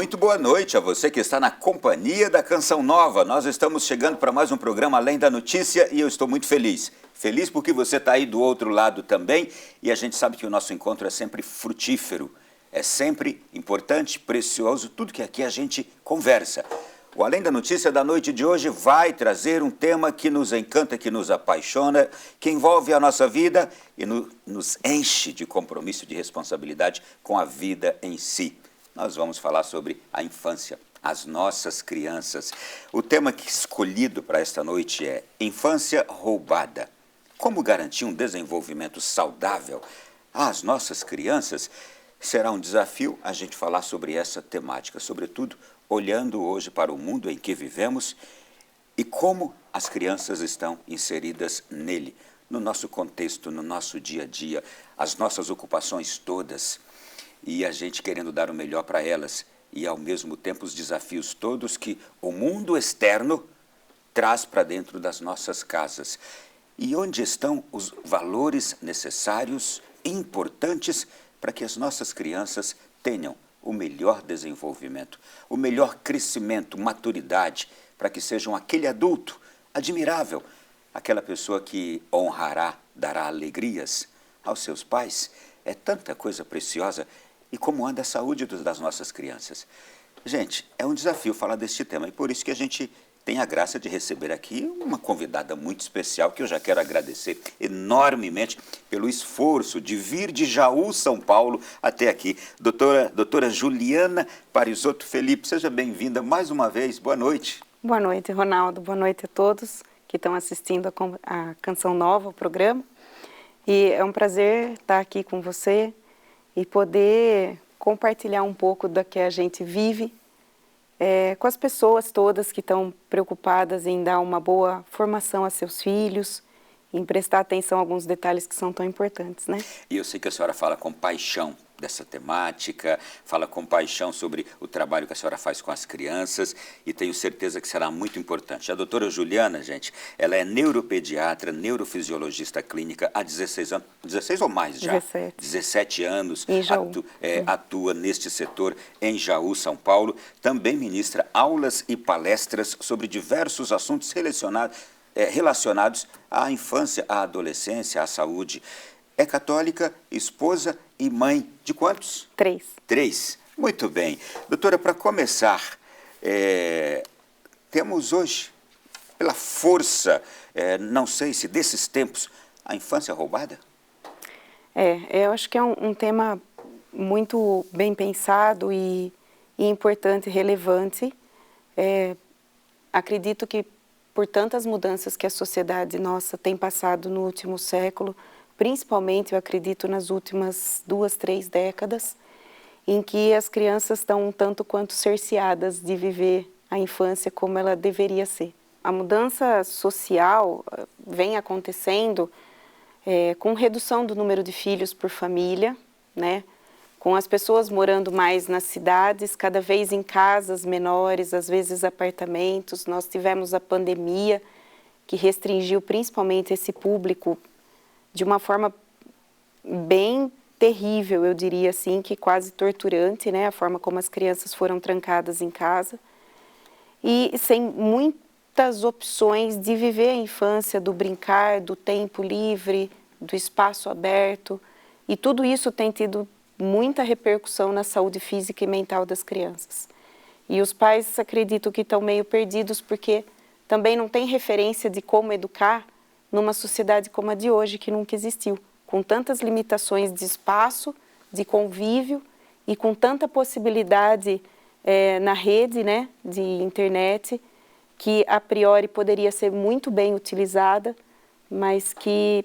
Muito boa noite a você que está na companhia da Canção Nova. Nós estamos chegando para mais um programa Além da Notícia e eu estou muito feliz. Feliz porque você está aí do outro lado também e a gente sabe que o nosso encontro é sempre frutífero, é sempre importante, precioso, tudo que aqui a gente conversa. O Além da Notícia da noite de hoje vai trazer um tema que nos encanta, que nos apaixona, que envolve a nossa vida e nos enche de compromisso, de responsabilidade com a vida em si. Nós vamos falar sobre a infância, as nossas crianças. O tema escolhido para esta noite é Infância Roubada. Como garantir um desenvolvimento saudável às nossas crianças? Será um desafio a gente falar sobre essa temática, sobretudo olhando hoje para o mundo em que vivemos e como as crianças estão inseridas nele, no nosso contexto, no nosso dia a dia, as nossas ocupações todas. E a gente querendo dar o melhor para elas e, ao mesmo tempo, os desafios todos que o mundo externo traz para dentro das nossas casas. E onde estão os valores necessários e importantes para que as nossas crianças tenham o melhor desenvolvimento, o melhor crescimento, maturidade, para que sejam aquele adulto admirável, aquela pessoa que honrará, dará alegrias aos seus pais. É tanta coisa preciosa. E como anda a saúde das nossas crianças? Gente, é um desafio falar deste tema e por isso que a gente tem a graça de receber aqui uma convidada muito especial que eu já quero agradecer enormemente pelo esforço de vir de Jaú, São Paulo, até aqui. Doutora Juliana Parisotto Felipe, seja bem-vinda mais uma vez. Boa noite. Boa noite, Ronaldo. Boa noite a todos que estão assistindo a Canção Nova, o programa. E é um prazer estar aqui com você e poder compartilhar um pouco do que a gente vive com as pessoas todas que estão preocupadas em dar uma boa formação a seus filhos, em prestar atenção a alguns detalhes que são tão importantes, né? E eu sei que a senhora fala com paixão dessa temática, fala com paixão sobre o trabalho que a senhora faz com as crianças e tenho certeza que será muito importante. A doutora Juliana, gente, ela é neuropediatra, neurofisiologista clínica há 16 anos, 16 ou mais já? 17 anos, atua neste setor em Jaú, São Paulo, também ministra aulas e palestras sobre diversos assuntos relacionados à infância, à adolescência, à saúde. É católica, esposa e mãe de quantos? 3. 3. Muito bem. Doutora, para começar, temos hoje, pela força, não sei se desses tempos, a infância roubada? Eu acho que é um tema muito bem pensado e importante, relevante. Acredito que por tantas mudanças que a sociedade nossa tem passado no último século, principalmente, eu acredito, nas últimas 2, 3 décadas, em que as crianças estão um tanto quanto cerceadas de viver a infância como ela deveria ser. A mudança social vem acontecendo com redução do número de filhos por família, né? Com as pessoas morando mais nas cidades, cada vez em casas menores, às vezes apartamentos. Nós tivemos a pandemia, que restringiu principalmente esse público de uma forma bem terrível, eu diria assim, que quase torturante, né? A forma como as crianças foram trancadas em casa. E sem muitas opções de viver a infância, do brincar, do tempo livre, do espaço aberto. E tudo isso tem tido muita repercussão na saúde física e mental das crianças. E os pais acreditam que estão meio perdidos porque também não tem referência de como educar numa sociedade como a de hoje, que nunca existiu, com tantas limitações de espaço, de convívio e com tanta possibilidade na rede, né, de internet, que a priori poderia ser muito bem utilizada, mas que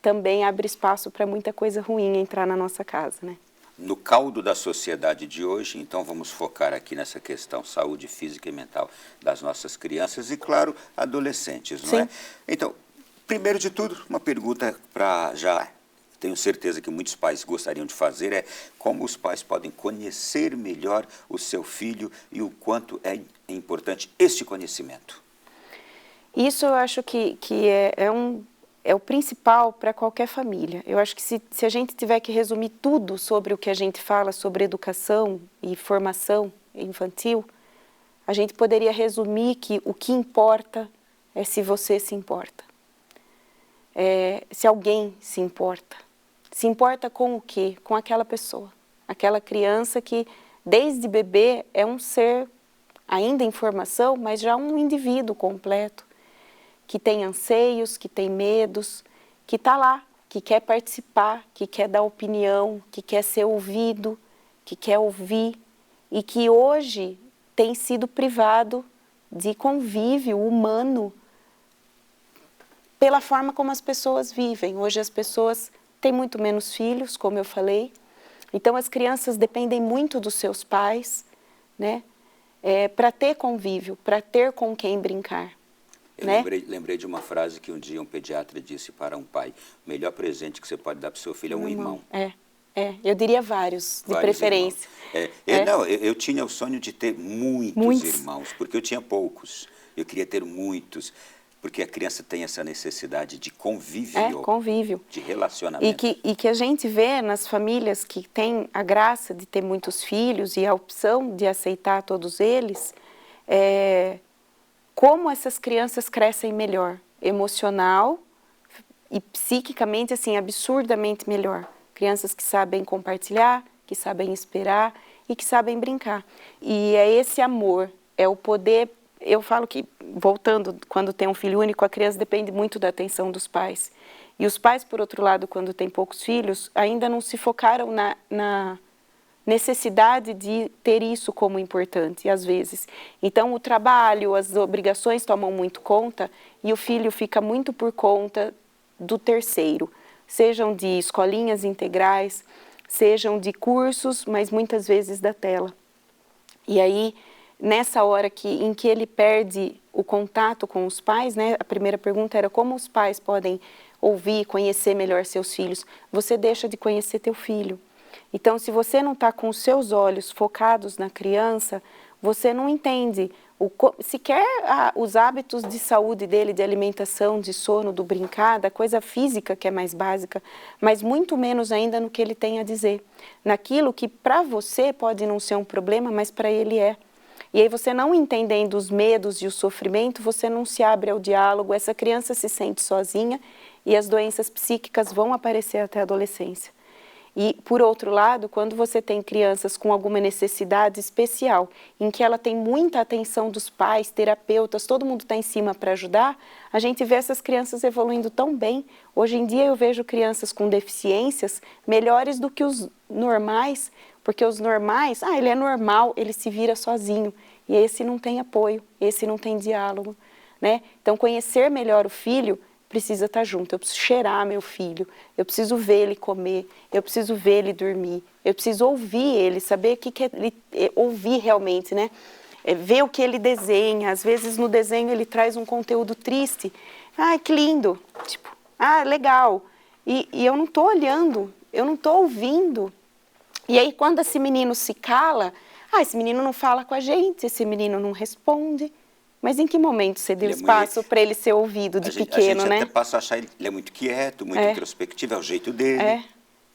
também abre espaço para muita coisa ruim entrar na nossa casa, né? No caldo da sociedade de hoje, então vamos focar aqui nessa questão saúde física e mental das nossas crianças e, claro, adolescentes, não é? Então, primeiro de tudo, uma pergunta para já tenho certeza que muitos pais gostariam de fazer é como os pais podem conhecer melhor o seu filho e o quanto é importante este conhecimento. Isso eu acho que é o principal para qualquer família. Eu acho que se a gente tiver que resumir tudo sobre o que a gente fala sobre educação e formação infantil, a gente poderia resumir que o que importa é se você se importa. Se alguém se importa. Se importa com o quê? Com aquela pessoa. Aquela criança que, desde bebê, é um ser ainda em formação, mas já um indivíduo completo, que tem anseios, que tem medos, que está lá, que quer participar, que quer dar opinião, que quer ser ouvido, que quer ouvir e que hoje tem sido privado de convívio humano pela forma como as pessoas vivem. Hoje as pessoas têm muito menos filhos, como eu falei, então as crianças dependem muito dos seus pais, né, para ter convívio, para ter com quem brincar. Eu né? lembrei de uma frase que um dia um pediatra disse para um pai: o melhor presente que você pode dar para o seu filho é um irmão. Eu diria vários, de preferência. Eu tinha o sonho de ter muitos irmãos, porque eu tinha poucos. Eu queria ter muitos, porque a criança tem essa necessidade de convívio, convívio, de relacionamento. E que a gente vê nas famílias que têm a graça de ter muitos filhos e a opção de aceitar todos eles, como essas crianças crescem melhor, emocional e psiquicamente, assim, absurdamente melhor. Crianças que sabem compartilhar, que sabem esperar e que sabem brincar. E é esse amor, é o poder. Eu falo que, voltando, quando tem um filho único, a criança depende muito da atenção dos pais. E os pais, por outro lado, quando têm poucos filhos, ainda não se focaram na necessidade de ter isso como importante, às vezes. Então, o trabalho, as obrigações tomam muito conta e o filho fica muito por conta do terceiro. Sejam de escolinhas integrais, sejam de cursos, mas muitas vezes da tela. E aí, nessa hora em que ele perde o contato com os pais, né? A primeira pergunta era como os pais podem ouvir, conhecer melhor seus filhos. Você deixa de conhecer teu filho. Então, se você não está com os seus olhos focados na criança, você não entende sequer os hábitos de saúde dele, de alimentação, de sono, do brincar, da coisa física que é mais básica, mas muito menos ainda no que ele tem a dizer. Naquilo que para você pode não ser um problema, mas para ele é. E aí você não entendendo os medos e o sofrimento, você não se abre ao diálogo, essa criança se sente sozinha e as doenças psíquicas vão aparecer até a adolescência. E, por outro lado, quando você tem crianças com alguma necessidade especial, em que ela tem muita atenção dos pais, terapeutas, todo mundo está em cima para ajudar, a gente vê essas crianças evoluindo tão bem. Hoje em dia eu vejo crianças com deficiências melhores do que os normais, porque os normais, ele é normal, ele se vira sozinho. E esse não tem apoio, esse não tem diálogo, né? Então, conhecer melhor o filho precisa estar junto. Eu preciso cheirar meu filho, eu preciso ver ele comer, eu preciso ver ele dormir, eu preciso ouvir ele, saber o que é ele, ouvir realmente, né? Ver o que ele desenha. Às vezes no desenho ele traz um conteúdo triste. Que lindo! Tipo, legal. E eu não estou olhando, eu não estou ouvindo. E aí quando esse menino se cala, esse menino não fala com a gente, esse menino não responde. Mas em que momento você deu espaço para ele ser ouvido de pequeno, né? A gente até passa a achar ele é muito quieto, muito introspectivo, é o jeito dele.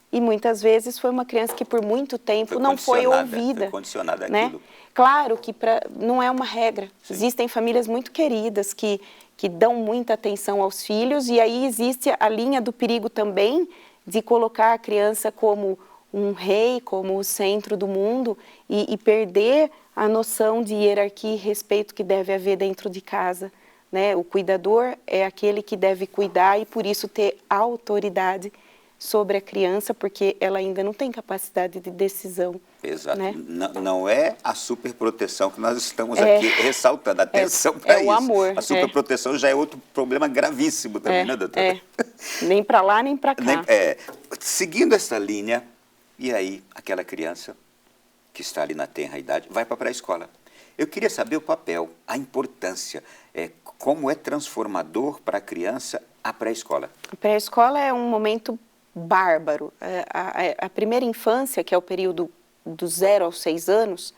E muitas vezes foi uma criança que por muito tempo não foi ouvida. Foi condicionada né? àquilo. Claro que não é uma regra. Sim. Existem famílias muito queridas que dão muita atenção aos filhos e aí existe a linha do perigo também de colocar a criança como um rei, como o centro do mundo e perder a noção de hierarquia e respeito que deve haver dentro de casa, né? O cuidador é aquele que deve cuidar e por isso ter autoridade sobre a criança, porque ela ainda não tem capacidade de decisão. Exato. Né? Não é a superproteção que nós estamos aqui ressaltando, atenção para isso. É o amor. A superproteção já é outro problema gravíssimo também, né, doutora? Nem para lá, nem para cá. Seguindo essa linha, e aí aquela criança que está ali na tenra idade vai para a pré-escola. Eu queria saber o papel, a importância, como é transformador para a criança a pré-escola. A pré-escola é um momento bárbaro. A primeira infância, que é o período dos 0 aos 6 anos,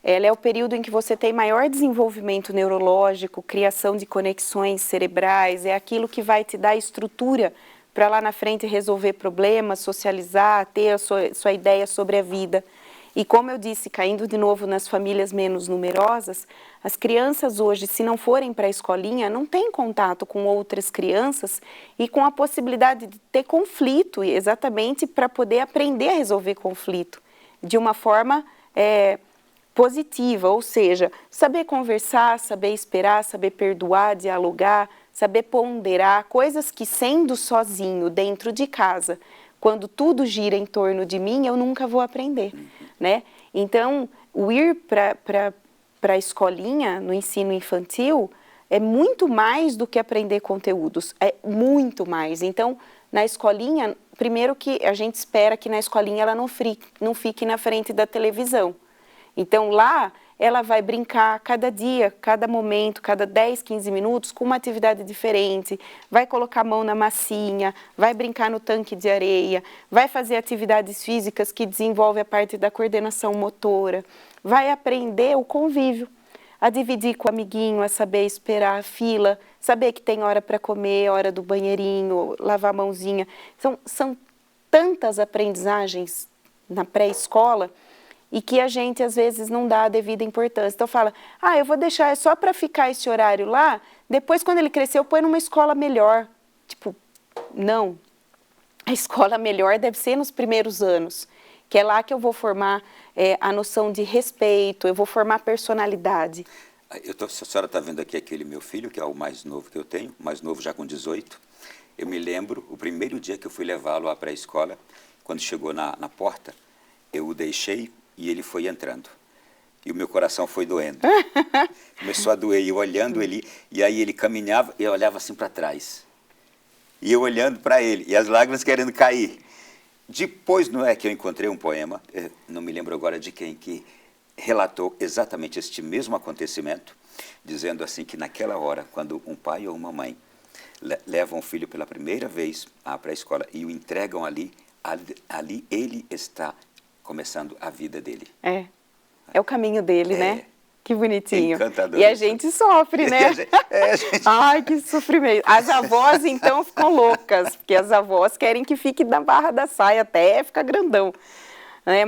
Ela é o período em que você tem maior desenvolvimento neurológico, criação de conexões cerebrais, é aquilo que vai te dar estrutura para lá na frente resolver problemas, socializar, ter a sua ideia sobre a vida. E como eu disse, caindo de novo nas famílias menos numerosas, as crianças hoje, se não forem para a escolinha, não têm contato com outras crianças e com a possibilidade de ter conflito, exatamente para poder aprender a resolver conflito de uma forma positiva, ou seja, saber conversar, saber esperar, saber perdoar, dialogar, saber ponderar, coisas que sendo sozinho dentro de casa, quando tudo gira em torno de mim, eu nunca vou aprender, né? Então, o ir para a escolinha, no ensino infantil, é muito mais do que aprender conteúdos, é muito mais. Então, na escolinha, primeiro que a gente espera que na escolinha ela não fique na frente da televisão. Então, lá, ela vai brincar cada dia, cada momento, cada 10, 15 minutos com uma atividade diferente, vai colocar a mão na massinha, vai brincar no tanque de areia, vai fazer atividades físicas que desenvolvem a parte da coordenação motora, vai aprender o convívio, a dividir com o amiguinho, a saber esperar a fila, saber que tem hora para comer, hora do banheirinho, lavar a mãozinha. São tantas aprendizagens na pré-escola e que a gente, às vezes, não dá a devida importância. Então, fala, eu vou deixar só para ficar esse horário lá, depois, quando ele crescer, eu ponho numa escola melhor. Tipo, não. A escola melhor deve ser nos primeiros anos, que é lá que eu vou formar a noção de respeito, eu vou formar personalidade. A senhora está vendo aqui aquele meu filho, que é o mais novo que eu tenho, mais novo já com 18. Eu me lembro, o primeiro dia que eu fui levá-lo à pré-escola, quando chegou na porta, eu o deixei e ele foi entrando. E o meu coração foi doendo. Começou a doer, eu olhando ele, e aí ele caminhava e eu olhava assim para trás. E eu olhando para ele, e as lágrimas querendo cair. Depois, não é que eu encontrei um poema, não me lembro agora de quem, que relatou exatamente este mesmo acontecimento, dizendo assim que naquela hora, quando um pai ou uma mãe levam o filho pela primeira vez para a escola e o entregam ali ele está começando a vida dele. É o caminho dele, né? Que bonitinho. Encantador. E a gente sofre, né? Ai, que sofrimento. As avós, então, ficam loucas, porque as avós querem que fique na barra da saia até ficar grandão.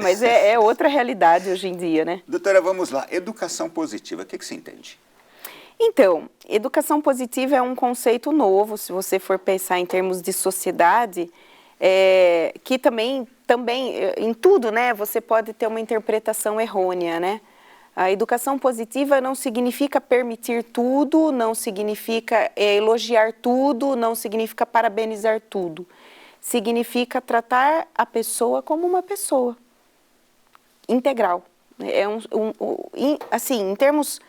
Mas é outra realidade hoje em dia, né? Doutora, vamos lá. Educação positiva, o que você entende? Então, educação positiva é um conceito novo, se você for pensar em termos de sociedade, que também em tudo, né, você pode ter uma interpretação errônea, né? A educação positiva não significa permitir tudo, não significa elogiar tudo, não significa parabenizar tudo. Significa tratar a pessoa como uma pessoa integral. Assim, em termos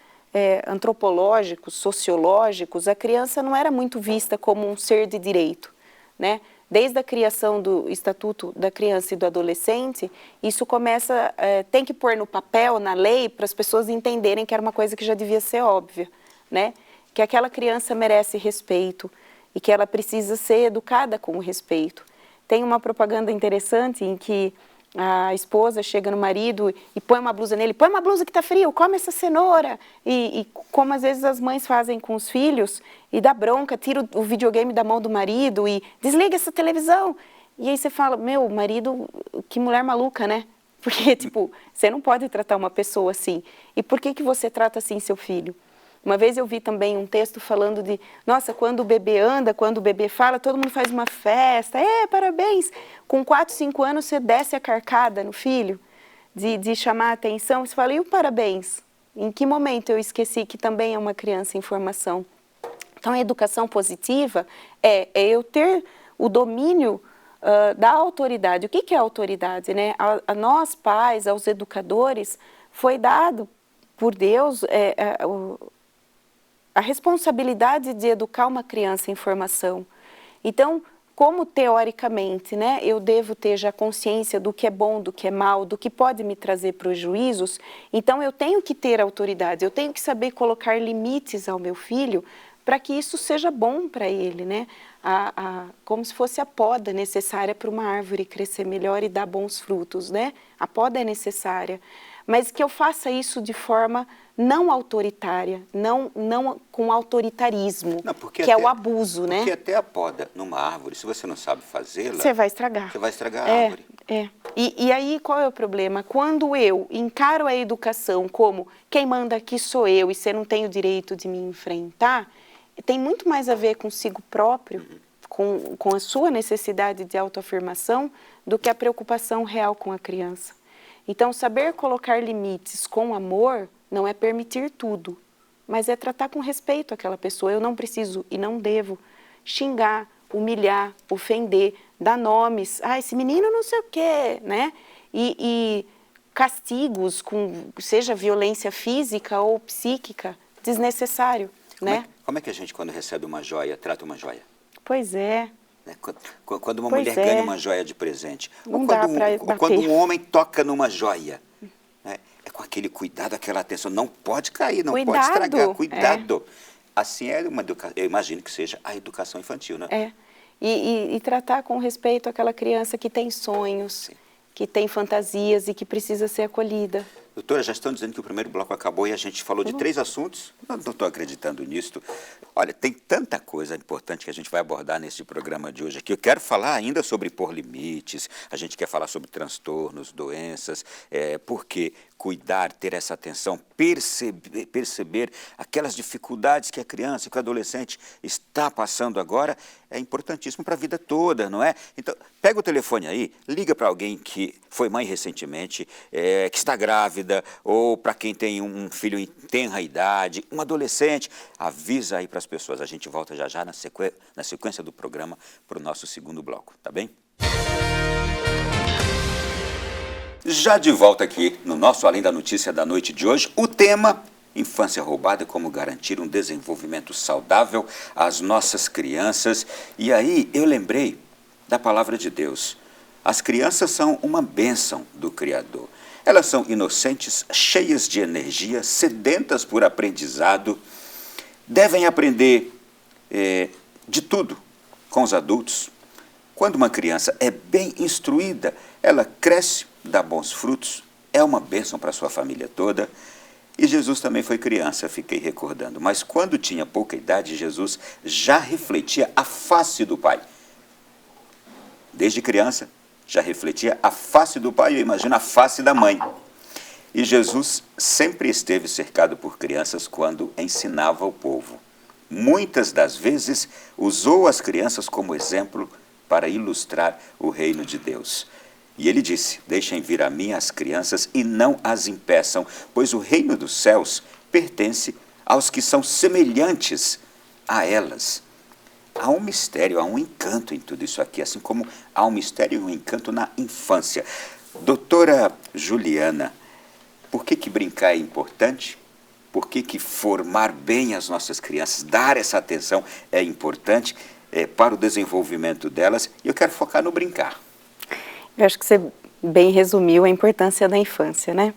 antropológicos, sociológicos, a criança não era muito vista como um ser de direito, né? Desde a criação do Estatuto da Criança e do Adolescente, isso começa, tem que pôr no papel, na lei, para as pessoas entenderem que era uma coisa que já devia ser óbvia, né? Que aquela criança merece respeito e que ela precisa ser educada com respeito. Tem uma propaganda interessante em que a esposa chega no marido e põe uma blusa nele, põe uma blusa que está frio, come essa cenoura. E como às vezes as mães fazem com os filhos, e dá bronca, tira o videogame da mão do marido e desliga essa televisão. E aí você fala, meu, marido, que mulher maluca, né? Porque, tipo, você não pode tratar uma pessoa assim. E por que você trata assim seu filho? Uma vez eu vi também um texto falando de, nossa, quando o bebê anda, quando o bebê fala, todo mundo faz uma festa, parabéns. Com 4, 5 anos você desce a carcada no filho, de chamar a atenção, você fala, e o parabéns? Em que momento eu esqueci que também é uma criança em formação? Então, a educação positiva é eu ter o domínio da autoridade. O que é autoridade, né? A nós, pais, aos educadores, foi dado por Deus a responsabilidade de educar uma criança em formação. Então, como teoricamente, né, eu devo ter já consciência do que é bom, do que é mal, do que pode me trazer prejuízos, então eu tenho que ter autoridade, eu tenho que saber colocar limites ao meu filho para que isso seja bom para ele, né? Como se fosse a poda necessária para uma árvore crescer melhor e dar bons frutos, né? A poda é necessária. mas que eu faça isso de forma não autoritária, não com autoritarismo, Não, que é o abuso, né? Porque até a poda numa árvore, se você não sabe fazê-la... Você vai estragar. Você vai estragar a árvore. E aí, qual é o problema? Quando eu encaro a educação como quem manda aqui sou eu e você não tem o direito de me enfrentar, tem muito mais a ver consigo próprio, com a sua necessidade de autoafirmação, do que a preocupação real com a criança. Então, saber colocar limites com amor não é permitir tudo, mas é tratar com respeito aquela pessoa. Eu não preciso e não devo xingar, humilhar, ofender, dar nomes. Ah, esse menino não sei o quê, né? E castigos, seja violência física ou psíquica, desnecessário, né? Como é que a gente, quando recebe uma joia, trata uma joia? Pois é. Quando uma mulher ganha uma joia de presente, não dá para ou quando um homem toca numa joia, né? É com aquele cuidado, aquela atenção, não pode cair, não pode estragar, cuidado. Assim eu imagino que seja a educação infantil, né? E tratar com respeito aquela criança que tem sonhos, sim, que tem fantasias e que precisa ser acolhida. Doutora, já estão dizendo que o primeiro bloco acabou e a gente falou de 3 assuntos. Não estou acreditando nisso. Olha, tem tanta coisa importante que a gente vai abordar nesse programa de hoje aqui. Eu quero falar ainda sobre pôr limites, a gente quer falar sobre transtornos, doenças, porque cuidar, ter essa atenção, perceber aquelas dificuldades que a criança, que o adolescente está passando agora, é importantíssimo para a vida toda, não é? Então, pega o telefone aí, liga para alguém que foi mãe recentemente, que está grávida, ou para quem tem um filho em tenra idade, um adolescente, avisa aí para as pessoas. A gente volta já na sequência do programa para o nosso segundo bloco, tá bem? Já de volta aqui no nosso Além da Notícia da noite de hoje, o tema infância roubada, como garantir um desenvolvimento saudável às nossas crianças. E aí eu lembrei da palavra de Deus. As crianças são uma bênção do Criador. Elas são inocentes, cheias de energia, sedentas por aprendizado, devem aprender de tudo com os adultos. Quando uma criança é bem instruída, ela cresce, dá bons frutos, é uma bênção para a sua família toda. E Jesus também foi criança, fiquei recordando. Mas quando tinha pouca idade, Jesus já refletia a face do Pai. Desde criança, já refletia a face do Pai, eu imagino a face da mãe. E Jesus sempre esteve cercado por crianças quando ensinava o povo. Muitas das vezes usou as crianças como exemplo para ilustrar o reino de Deus. E ele disse, deixem vir a mim as crianças e não as impeçam, pois o reino dos céus pertence aos que são semelhantes a elas. Há um mistério, há um encanto em tudo isso aqui, assim como há um mistério e um encanto na infância. Doutora Juliana, por que brincar é importante? Por que formar bem as nossas crianças, dar essa atenção é importante para o desenvolvimento delas? E eu quero focar no brincar. Eu acho que você bem resumiu a importância da infância, né?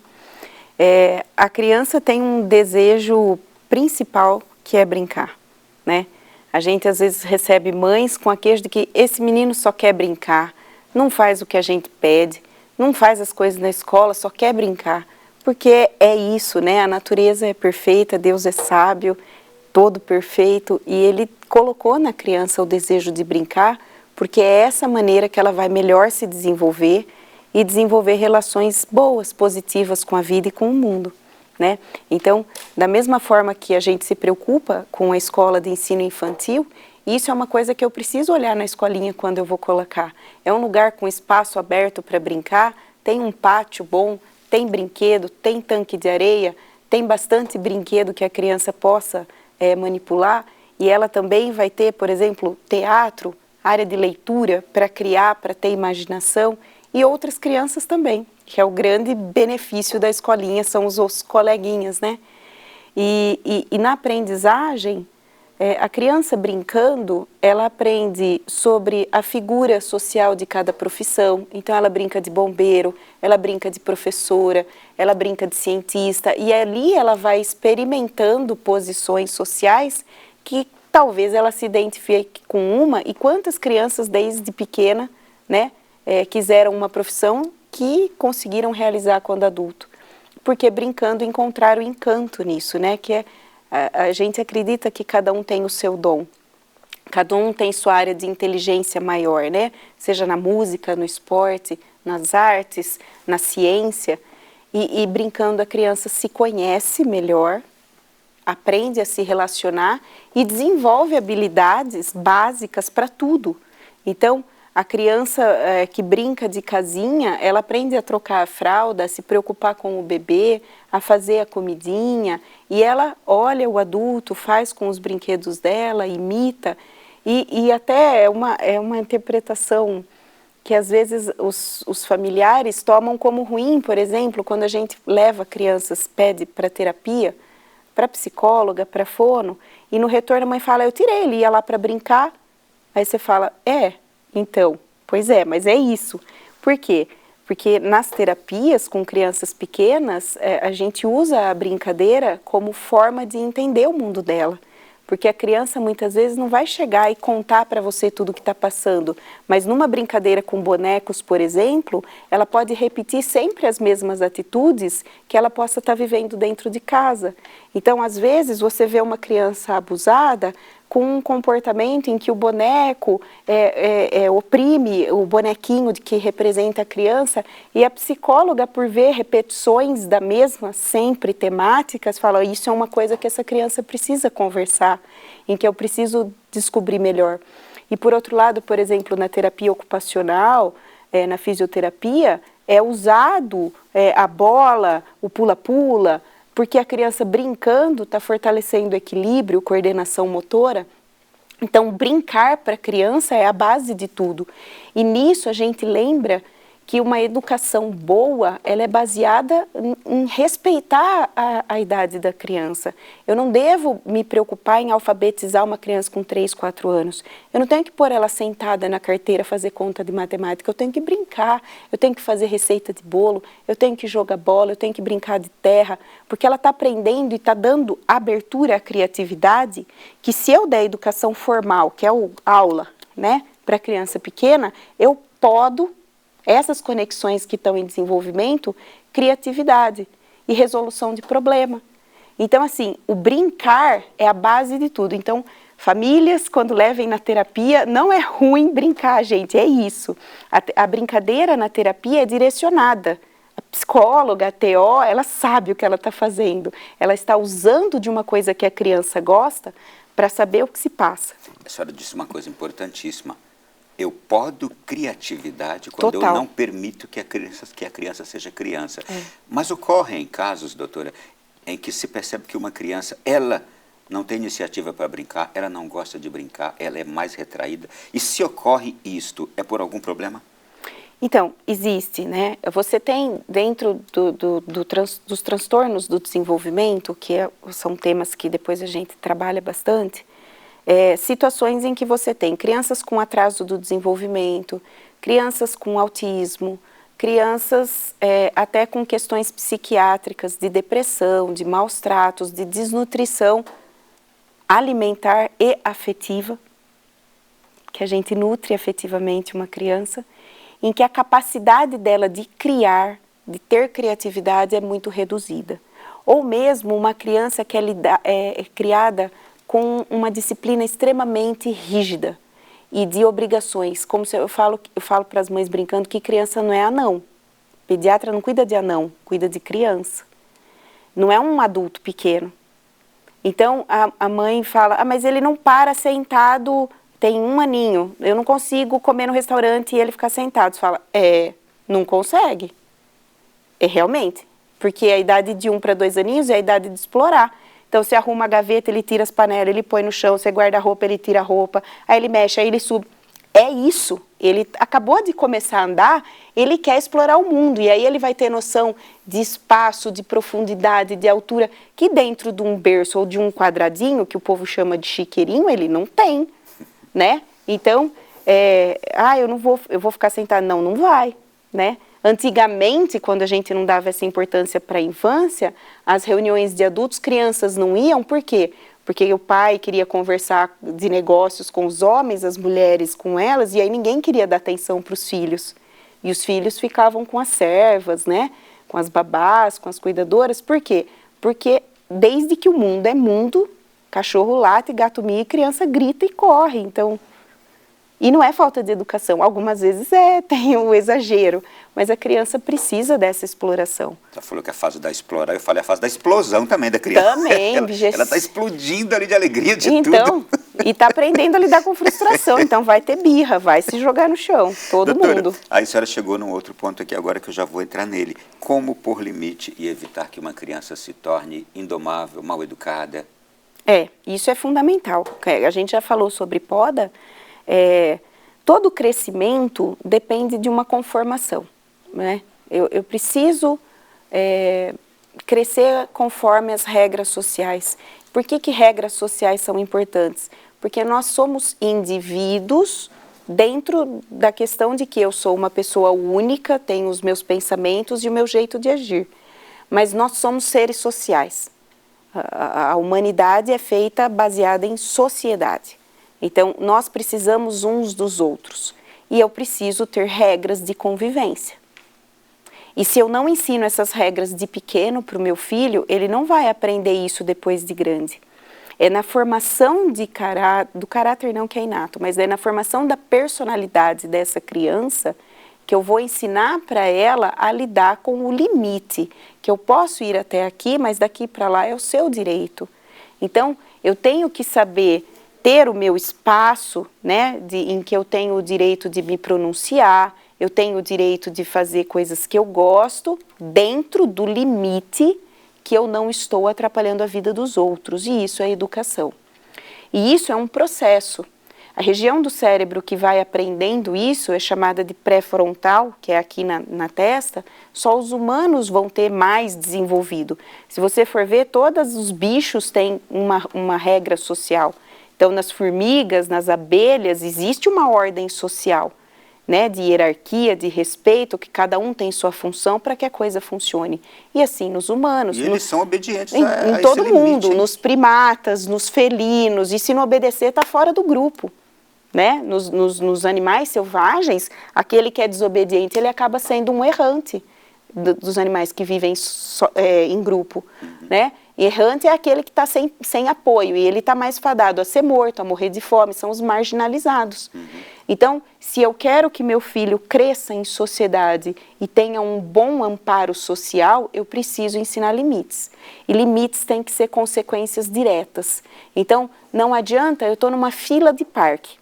A criança tem um desejo principal que é brincar, né? A gente às vezes recebe mães com a queixa de que esse menino só quer brincar, não faz o que a gente pede, não faz as coisas na escola, só quer brincar. Porque é isso, né? A natureza é perfeita, Deus é sábio, todo perfeito, e Ele colocou na criança o desejo de brincar, porque é essa maneira que ela vai melhor se desenvolver e desenvolver relações boas, positivas com a vida e com o mundo, né? Então, da mesma forma que a gente se preocupa com a escola de ensino infantil, isso é uma coisa que eu preciso olhar na escolinha quando eu vou colocar. É um lugar com espaço aberto para brincar, tem um pátio bom, tem brinquedo, tem tanque de areia, tem bastante brinquedo que a criança possa manipular, e ela também vai ter, por exemplo, teatro, área de leitura para criar, para ter imaginação, e outras crianças também, que é o grande benefício da escolinha, são os coleguinhas, né? E na aprendizagem, a criança brincando, ela aprende sobre a figura social de cada profissão. Então ela brinca de bombeiro, ela brinca de professora, ela brinca de cientista, e ali ela vai experimentando posições sociais que talvez ela se identifique com uma. E quantas crianças desde pequena, né, quiseram uma profissão que conseguiram realizar quando adulto. porque brincando encontraram encanto nisso, né? Que é, a gente acredita que cada um tem o seu dom. Cada um tem sua área de inteligência maior, né? Seja na música, no esporte, nas artes, na ciência. E brincando a criança se conhece melhor, aprende a se relacionar e desenvolve habilidades básicas para tudo. Então, a criança que brinca de casinha, ela aprende a trocar a fralda, a se preocupar com o bebê, a fazer a comidinha, e ela olha o adulto, faz com os brinquedos dela, imita, e até é uma interpretação que às vezes os familiares tomam como ruim. Por exemplo, quando a gente leva crianças, pede para terapia, para psicóloga, para fono, e no retorno a mãe fala, eu tirei, ele ia lá para brincar. Aí você fala, então, pois é, mas é isso. Por quê? Porque nas terapias com crianças pequenas, a gente usa a brincadeira como forma de entender o mundo dela. Porque a criança muitas vezes não vai chegar e contar para você tudo o que está passando, mas numa brincadeira com bonecos, por exemplo, ela pode repetir sempre as mesmas atitudes que ela possa estar vivendo dentro de casa. Então, às vezes, você vê uma criança abusada com um comportamento em que o boneco oprime o bonequinho que representa a criança, e a psicóloga, por ver repetições da mesma, sempre temáticas, fala, isso é uma coisa que essa criança precisa conversar, em que eu preciso descobrir melhor. E por outro lado, por exemplo, na terapia ocupacional, na fisioterapia, é usado a bola, o pula-pula, porque a criança brincando está fortalecendo o equilíbrio, coordenação motora. Então, brincar para a criança é a base de tudo. E nisso a gente lembra que uma educação boa, ela é baseada em respeitar a idade da criança. Eu não devo me preocupar em alfabetizar uma criança com 3, 4 anos. Eu não tenho que pôr ela sentada na carteira fazer conta de matemática, eu tenho que brincar, eu tenho que fazer receita de bolo, eu tenho que jogar bola, eu tenho que brincar de terra, porque ela está aprendendo e está dando abertura à criatividade, que se eu der educação formal, que é a aula, né, para criança pequena, eu podo essas conexões que estão em desenvolvimento, criatividade e resolução de problema. Então, assim, o brincar é a base de tudo. Então, famílias, quando levem na terapia, não é ruim brincar, gente, é isso. A brincadeira na terapia é direcionada. A psicóloga, a TO, ela sabe o que ela está fazendo. Ela está usando de uma coisa que a criança gosta para saber o que se passa. A senhora disse uma coisa importantíssima. Eu podo criatividade quando Total. eu não permito que a criança seja criança. Mas ocorrem casos, doutora, em que se percebe que uma criança, ela não tem iniciativa para brincar, ela não gosta de brincar, ela é mais retraída. E se ocorre isto, é por algum problema? Então, existe, né? Você tem dentro dos transtornos do desenvolvimento, que são temas que depois a gente trabalha bastante, situações em que você tem crianças com atraso do desenvolvimento, crianças com autismo, crianças até com questões psiquiátricas, de depressão, de maus tratos, de desnutrição alimentar e afetiva, que a gente nutre afetivamente uma criança, em que a capacidade dela de criar, de ter criatividade é muito reduzida. Ou mesmo uma criança que é criada com uma disciplina extremamente rígida e de obrigações. Como eu falo para as mães brincando que criança não é anão. Pediatra não cuida de anão, cuida de criança. Não é um adulto pequeno. Então a mãe fala, mas ele não para sentado, tem 1 aninho, eu não consigo comer no restaurante e ele ficar sentado. Você fala, não consegue. Realmente, porque a idade de 1 para 2 aninhos é a idade de explorar. Então, você arruma a gaveta, ele tira as panelas, ele põe no chão, você guarda a roupa, ele tira a roupa, aí ele mexe, aí ele sube. É isso. Ele acabou de começar a andar, ele quer explorar o mundo. E aí ele vai ter noção de espaço, de profundidade, de altura, que dentro de um berço ou de um quadradinho, que o povo chama de chiqueirinho, ele não tem, né? Então, eu vou ficar sentado. Não, não vai, né? Antigamente, quando a gente não dava essa importância para a infância, as reuniões de adultos, crianças não iam, por quê? Porque o pai queria conversar de negócios com os homens, as mulheres com elas, e aí ninguém queria dar atenção para os filhos. E os filhos ficavam com as servas, né? com as babás, com as cuidadoras. Por quê? Porque desde que o mundo é mundo, cachorro late, gato mia e criança grita e corre. Então, e não é falta de educação, algumas vezes tem o exagero, mas a criança precisa dessa exploração. Você falou que a fase da explorar, eu falei a fase da explosão também da criança. Também. Ela está explodindo ali de alegria, de tudo. Então, e está aprendendo a lidar com frustração, então vai ter birra, vai se jogar no chão, todo Doutora, mundo. Aí a senhora chegou num outro ponto aqui agora que eu já vou entrar nele. Como pôr limite e evitar que uma criança se torne indomável, mal educada? Isso é fundamental. A gente já falou sobre poda. Todo crescimento depende de uma conformação, né? Eu preciso crescer conforme as regras sociais. Por que regras sociais são importantes? Porque nós somos indivíduos dentro da questão de que eu sou uma pessoa única, tenho os meus pensamentos e o meu jeito de agir. Mas nós somos seres sociais. A humanidade é feita baseada em sociedade. Então, nós precisamos uns dos outros. E eu preciso ter regras de convivência. E se eu não ensino essas regras de pequeno para o meu filho, ele não vai aprender isso depois de grande. É na formação do caráter não que é inato, mas é na formação da personalidade dessa criança que eu vou ensinar para ela a lidar com o limite. Que eu posso ir até aqui, mas daqui para lá é o seu direito. Então, eu tenho que saber ter o meu espaço, né, em que eu tenho o direito de me pronunciar, eu tenho o direito de fazer coisas que eu gosto, dentro do limite que eu não estou atrapalhando a vida dos outros, e isso é educação. E isso é um processo. A região do cérebro que vai aprendendo isso é chamada de pré-frontal, que é aqui na testa, só os humanos vão ter mais desenvolvido. Se você for ver, todos os bichos têm uma regra social. Então, nas formigas, nas abelhas, existe uma ordem social, né, de hierarquia, de respeito, que cada um tem sua função para que a coisa funcione. E assim, nos humanos. E eles são obedientes em todo mundo, nos primatas, nos felinos, e se não obedecer, está fora do grupo. Né? Nos animais selvagens, aquele que é desobediente, ele acaba sendo um errante dos animais que vivem em grupo, né? Errante é aquele que está sem apoio, e ele está mais fadado a ser morto, a morrer de fome, são os marginalizados. Então, se eu quero que meu filho cresça em sociedade e tenha um bom amparo social, eu preciso ensinar limites. E limites têm que ser consequências diretas. Então, não adianta, eu estou numa fila de parque,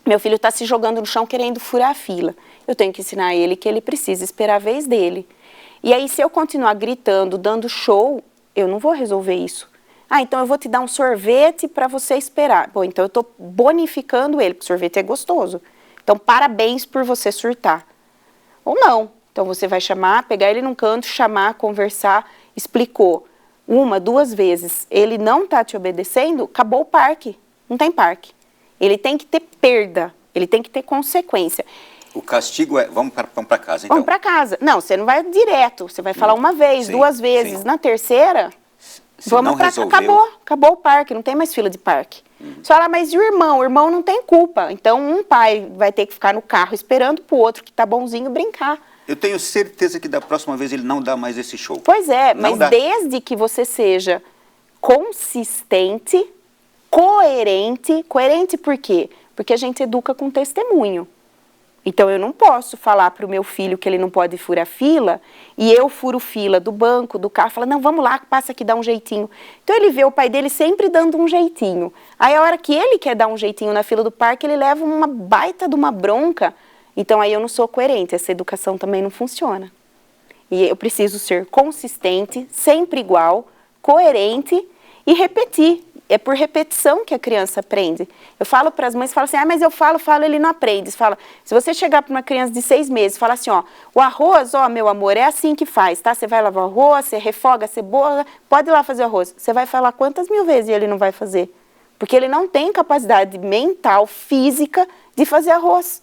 meu filho está se jogando no chão querendo furar a fila. Eu tenho que ensinar ele que ele precisa esperar a vez dele. E aí, se eu continuar gritando, dando show, eu não vou resolver isso. Então eu vou te dar um sorvete para você esperar. Bom, então eu estou bonificando ele, porque sorvete é gostoso. Então, parabéns por você surtar. Ou não. Então você vai chamar, pegar ele num canto, chamar, conversar, explicou. 1, 2 vezes. Ele não está te obedecendo, acabou o parque. Não tem parque. Ele tem que ter perda, ele tem que ter consequência. O castigo é, vamos para casa, então. Vamos para casa. Não, você não vai direto, você vai falar uma vez, sim, 2 vezes. Sim. Na terceira, se vamos para casa. Acabou o parque, não tem mais fila de parque. Você fala, mas e o irmão? O irmão não tem culpa. Então, um pai vai ter que ficar no carro esperando para o outro que está bonzinho brincar. Eu tenho certeza que da próxima vez ele não dá mais esse show. Pois é, não mas dá. Desde que você seja consistente, coerente. Coerente por quê? Porque a gente educa com testemunho. Então, eu não posso falar para o meu filho que ele não pode furar fila, e eu furo fila do banco, do carro, falo, não, vamos lá, passa aqui, dá um jeitinho. Então, ele vê o pai dele sempre dando um jeitinho. Aí, a hora que ele quer dar um jeitinho na fila do parque, ele leva uma baita de uma bronca. Então, aí eu não sou coerente, essa educação também não funciona. E eu preciso ser consistente, sempre igual, coerente e repetir. É por repetição que a criança aprende. Eu falo para as mães, falo assim, mas eu falo, ele não aprende. Fala, se você chegar para uma criança de 6 meses e falar assim, o arroz, meu amor, é assim que faz, tá? Você vai lavar o arroz, você refoga a cebola, pode ir lá fazer o arroz. Você vai falar quantas mil vezes e ele não vai fazer? Porque ele não tem capacidade mental, física, de fazer arroz.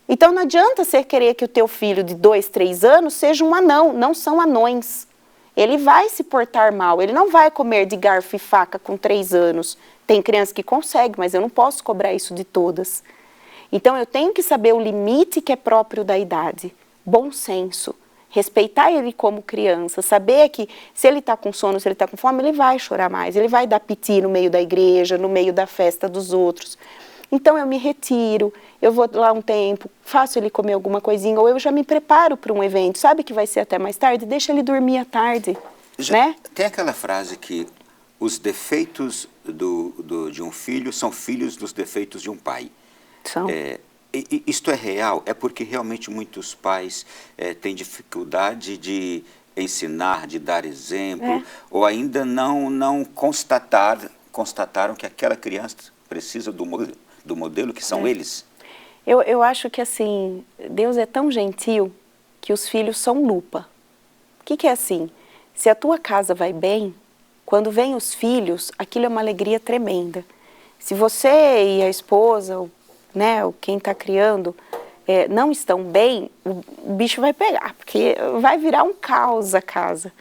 Então não adianta você querer que o teu filho de 2, 3 anos seja um anão, não são anões. Ele vai se portar mal, ele não vai comer de garfo e faca com 3 anos. Tem criança que consegue, mas eu não posso cobrar isso de todas. Então eu tenho que saber o limite que é próprio da idade. Bom senso. respeitar ele como criança, saber que se ele está com sono, se ele está com fome, ele vai chorar mais, ele vai dar piti no meio da igreja, no meio da festa dos outros. Então eu me retiro, eu vou lá um tempo, faço ele comer alguma coisinha, ou eu já me preparo para um evento, sabe que vai ser até mais tarde, deixa ele dormir à tarde, né? Tem aquela frase que os defeitos de um filho são filhos dos defeitos de um pai. São. Isto é real? É porque realmente muitos pais têm dificuldade de ensinar, de dar exemplo, ou ainda não constataram que aquela criança precisa do modelo que são eles? Eu acho que assim, Deus é tão gentil que os filhos são lupa. O que é assim? Se a tua casa vai bem, quando vem os filhos, aquilo é uma alegria tremenda. Se você e a esposa, né, quem está criando, não estão bem, o bicho vai pegar, porque vai virar um caos a casa.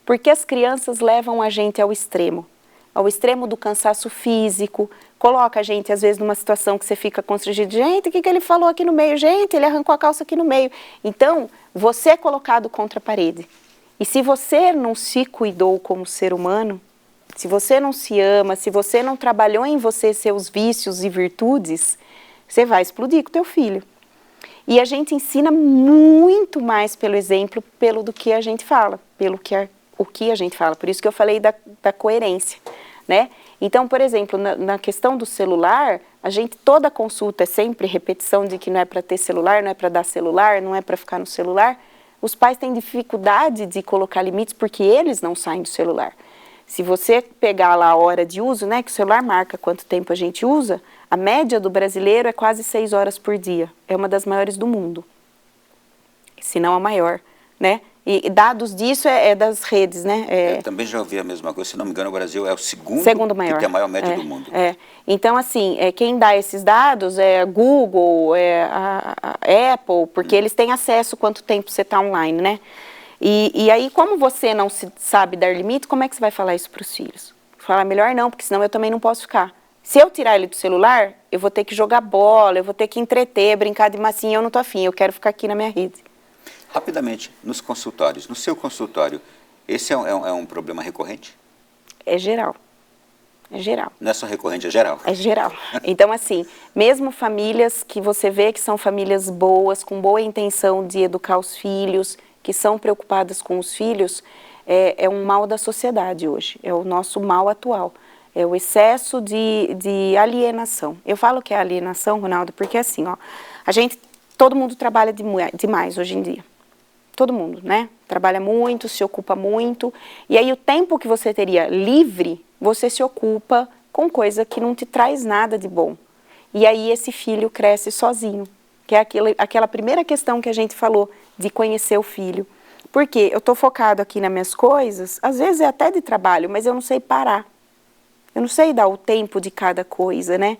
Porque as crianças levam a gente ao extremo do cansaço físico, coloca a gente às vezes numa situação que você fica constrangido, gente, o que ele falou aqui no meio? Gente, ele arrancou a calça aqui no meio. Então, você é colocado contra a parede. E se você não se cuidou como ser humano, se você não se ama, se você não trabalhou em você seus vícios e virtudes, você vai explodir com o teu filho. E a gente ensina muito mais pelo exemplo, do que a gente fala, o que a gente fala. Por isso que eu falei da coerência, né? Então, por exemplo, na questão do celular, toda consulta é sempre repetição de que não é para ter celular, não é para dar celular, não é para ficar no celular. Os pais têm dificuldade de colocar limites porque eles não saem do celular. Se você pegar lá a hora de uso, né, que o celular marca quanto tempo a gente usa, a média do brasileiro é quase 6 horas por dia. É uma das maiores do mundo, se não a maior, né? E dados disso é das redes, né? Eu também já ouvi a mesma coisa, se não me engano o Brasil é o segundo maior. Que tem a maior média do mundo. Então, assim, quem dá esses dados é a Google, a Apple, porque eles têm acesso quanto tempo você está online, né? E aí, como você não sabe dar limite, como é que você vai falar isso para os filhos? Falar melhor não, porque senão eu também não posso ficar. Se eu tirar ele do celular, eu vou ter que jogar bola, eu vou ter que entreter, brincar de massinha, eu não tô afim, eu quero ficar aqui na minha rede. Rapidamente, nos consultórios, no seu consultório, esse é um problema recorrente? É geral. É geral. Não é só recorrente, é geral. É geral. Então, assim, mesmo famílias que você vê que são famílias boas, com boa intenção de educar os filhos, que são preocupadas com os filhos, é um mal da sociedade hoje, é o nosso mal atual. É o excesso de alienação. Eu falo que é alienação, Ronaldo, porque assim, ó, todo mundo trabalha demais hoje em dia. Todo mundo, né? Trabalha muito, se ocupa muito, e aí o tempo que você teria livre, você se ocupa com coisa que não te traz nada de bom. E aí esse filho cresce sozinho, que é aquela primeira questão que a gente falou, de conhecer o filho. Porque eu estou focado aqui nas minhas coisas, às vezes é até de trabalho, mas eu não sei parar. Eu não sei dar o tempo de cada coisa, né?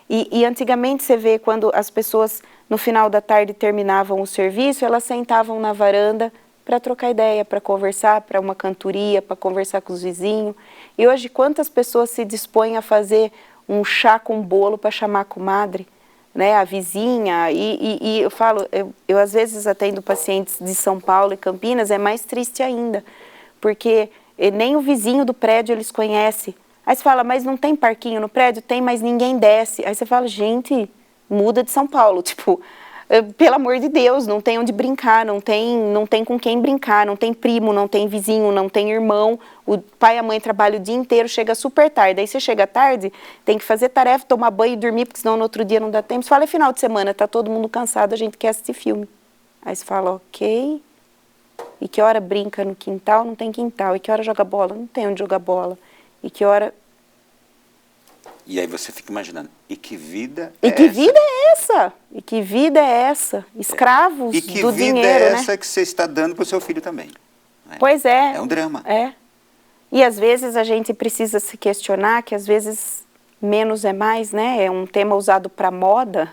E antigamente você vê quando as pessoas no final da tarde terminavam o serviço, elas sentavam na varanda para trocar ideia, para conversar, para uma cantoria, para conversar com os vizinhos. E hoje quantas pessoas se dispõem a fazer um chá com bolo para chamar a comadre, né? A vizinha. E eu falo, eu às vezes atendo pacientes de São Paulo e Campinas, é mais triste ainda, porque nem o vizinho do prédio eles conhecem. Aí você fala, mas não tem parquinho no prédio? Tem, mas ninguém desce. Aí você fala, gente, muda de São Paulo. Tipo, pelo amor de Deus, não tem onde brincar, não tem com quem brincar, não tem primo, não tem vizinho, não tem irmão. O pai e a mãe trabalham o dia inteiro, chega super tarde. Aí você chega tarde, tem que fazer tarefa, tomar banho e dormir, porque senão no outro dia não dá tempo. Você fala, é final de semana, tá todo mundo cansado, a gente quer assistir filme. Aí você fala, ok. E que hora brinca no quintal? Não tem quintal. E que hora joga bola? Não tem onde jogar bola. E que hora... E aí você fica imaginando, e que vida é essa? E que vida é essa? E que vida é essa? Escravos do dinheiro, né? E que vida é essa que você está dando para o seu filho também? Né? Pois é. É um drama. É. E às vezes a gente precisa se questionar que às vezes menos é mais, né? É um tema usado para moda,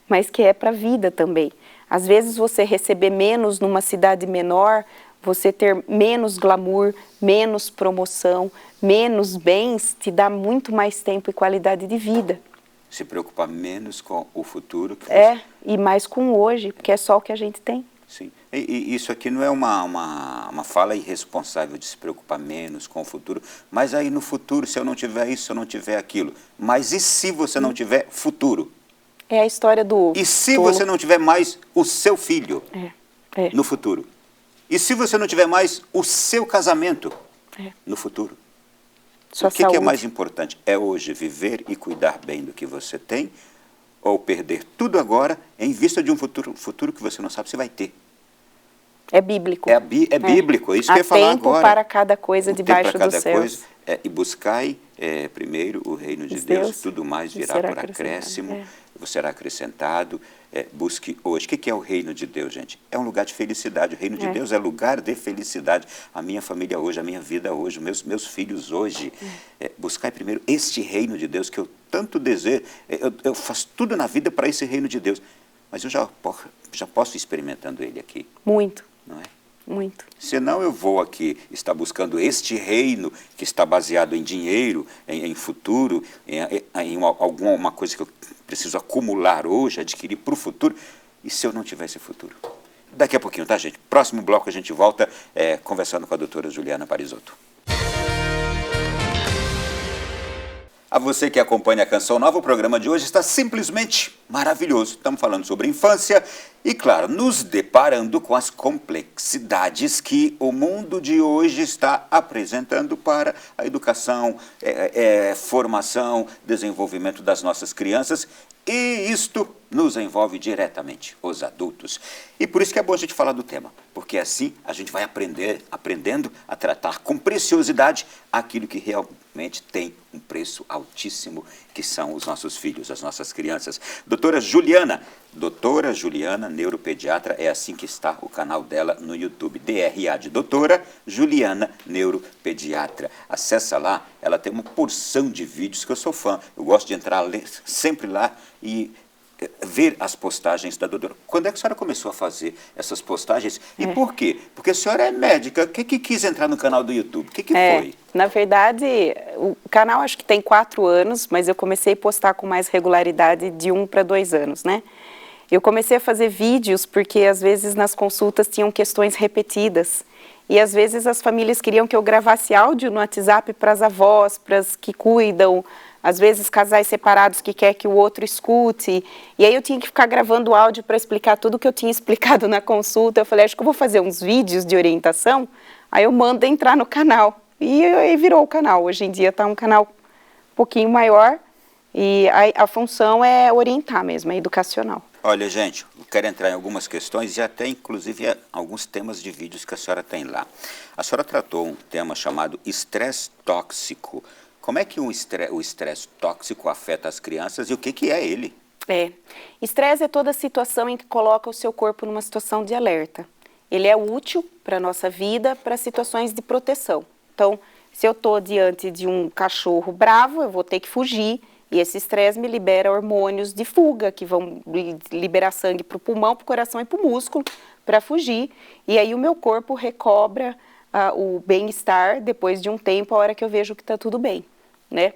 mas que é para a vida também. Às vezes você receber menos numa cidade menor, você ter menos glamour, menos promoção, menos bens, te dá muito mais tempo e qualidade de vida. Se preocupar menos com o futuro. E mais com o hoje, porque é só o que a gente tem. Sim. E isso aqui não é uma fala irresponsável de se preocupar menos com o futuro, mas aí no futuro, se eu não tiver isso, se eu não tiver aquilo. Mas e se você não tiver futuro? É a história do... E se você não tiver mais o seu filho É. no futuro? E se você não tiver mais o seu casamento no futuro? Sua O que é saúde. mais importante? É hoje viver e cuidar bem do que você tem, ou perder tudo agora em vista de um futuro que você não sabe se vai ter? É bíblico. É bíblico, é isso que eu ia falar agora. Há tempo para cada coisa debaixo para cada dos céus. coisa, e buscai primeiro o reino de Deus, tudo mais virá por acréscimo, você será acrescentado. Busque hoje. O que é o reino de Deus, gente? É um lugar de felicidade. O reino de Deus é lugar de felicidade. A minha família hoje, a minha vida hoje, meus filhos hoje. Buscai primeiro este reino de Deus que eu tanto desejo. Eu faço tudo na vida para esse reino de Deus. Mas eu já posso ir experimentando ele aqui. Muito. Não é? Muito. Senão eu vou aqui estar buscando este reino que está baseado em dinheiro, em futuro, em alguma coisa que eu preciso acumular hoje, adquirir para o futuro. E se eu não tiver esse futuro? Daqui a pouquinho, tá, gente? Próximo bloco a gente volta conversando com a doutora Juliana Parisotto. A você que acompanha a Canção Nova, o programa de hoje está simplesmente maravilhoso. Estamos falando sobre infância e, claro, nos deparando com as complexidades que o mundo de hoje está apresentando para a educação, formação, desenvolvimento das nossas crianças. E isto nos envolve diretamente, os adultos. E por isso que é bom a gente falar do tema, porque assim a gente vai aprendendo a tratar com preciosidade aquilo que realmente tem um preço altíssimo, que são os nossos filhos, as nossas crianças. Doutora Juliana, neuropediatra, é assim que está o canal dela no YouTube, DRA de Doutora Juliana Neuropediatra. Acessa lá, ela tem uma porção de vídeos que eu sou fã, eu gosto de entrar sempre lá e ver as postagens da doutora. Quando é que a senhora começou a fazer essas postagens? E por quê? Porque a senhora é médica. O que quis entrar no canal do YouTube? O que foi? Na verdade, o canal acho que tem 4 anos, mas eu comecei a postar com mais regularidade de 1 para 2 anos, né? Eu comecei a fazer vídeos porque às vezes nas consultas tinham questões repetidas. E às vezes as famílias queriam que eu gravasse áudio no WhatsApp para as avós, para as que cuidam, às vezes casais separados que quer que o outro escute. E aí eu tinha que ficar gravando áudio para explicar tudo que eu tinha explicado na consulta. Eu falei, acho que eu vou fazer uns vídeos de orientação, aí eu mando entrar no canal. E virou o canal. Hoje em dia está um canal um pouquinho maior e a função é orientar mesmo, é educacional. Olha, gente, eu quero entrar em algumas questões e até, inclusive, alguns temas de vídeos que a senhora tem lá. A senhora tratou um tema chamado estresse tóxico. Como é que o estresse tóxico afeta as crianças e o que é ele? Estresse é toda situação em que coloca o seu corpo numa situação de alerta. Ele é útil para a nossa vida, para situações de proteção. Então, se eu estou diante de um cachorro bravo, eu vou ter que fugir. E esse estresse me libera hormônios de fuga, que vão liberar sangue para o pulmão, para o coração e para o músculo, para fugir. E aí o meu corpo recobra o bem-estar depois de um tempo, a hora que eu vejo que está tudo bem, né?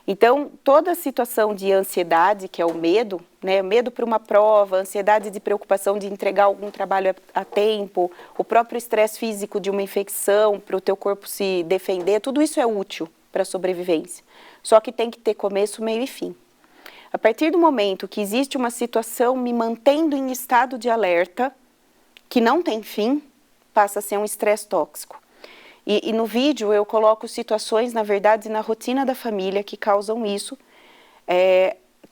Então, toda a situação de ansiedade, que é o medo, né? Medo para uma prova, ansiedade de preocupação de entregar algum trabalho a tempo, o próprio estresse físico de uma infecção, para o teu corpo se defender, tudo isso é útil para a sobrevivência. Só que tem que ter começo, meio e fim. A partir do momento que existe uma situação me mantendo em estado de alerta, que não tem fim, passa a ser um estresse tóxico. E no vídeo eu coloco situações, na verdade, na rotina da família que causam isso,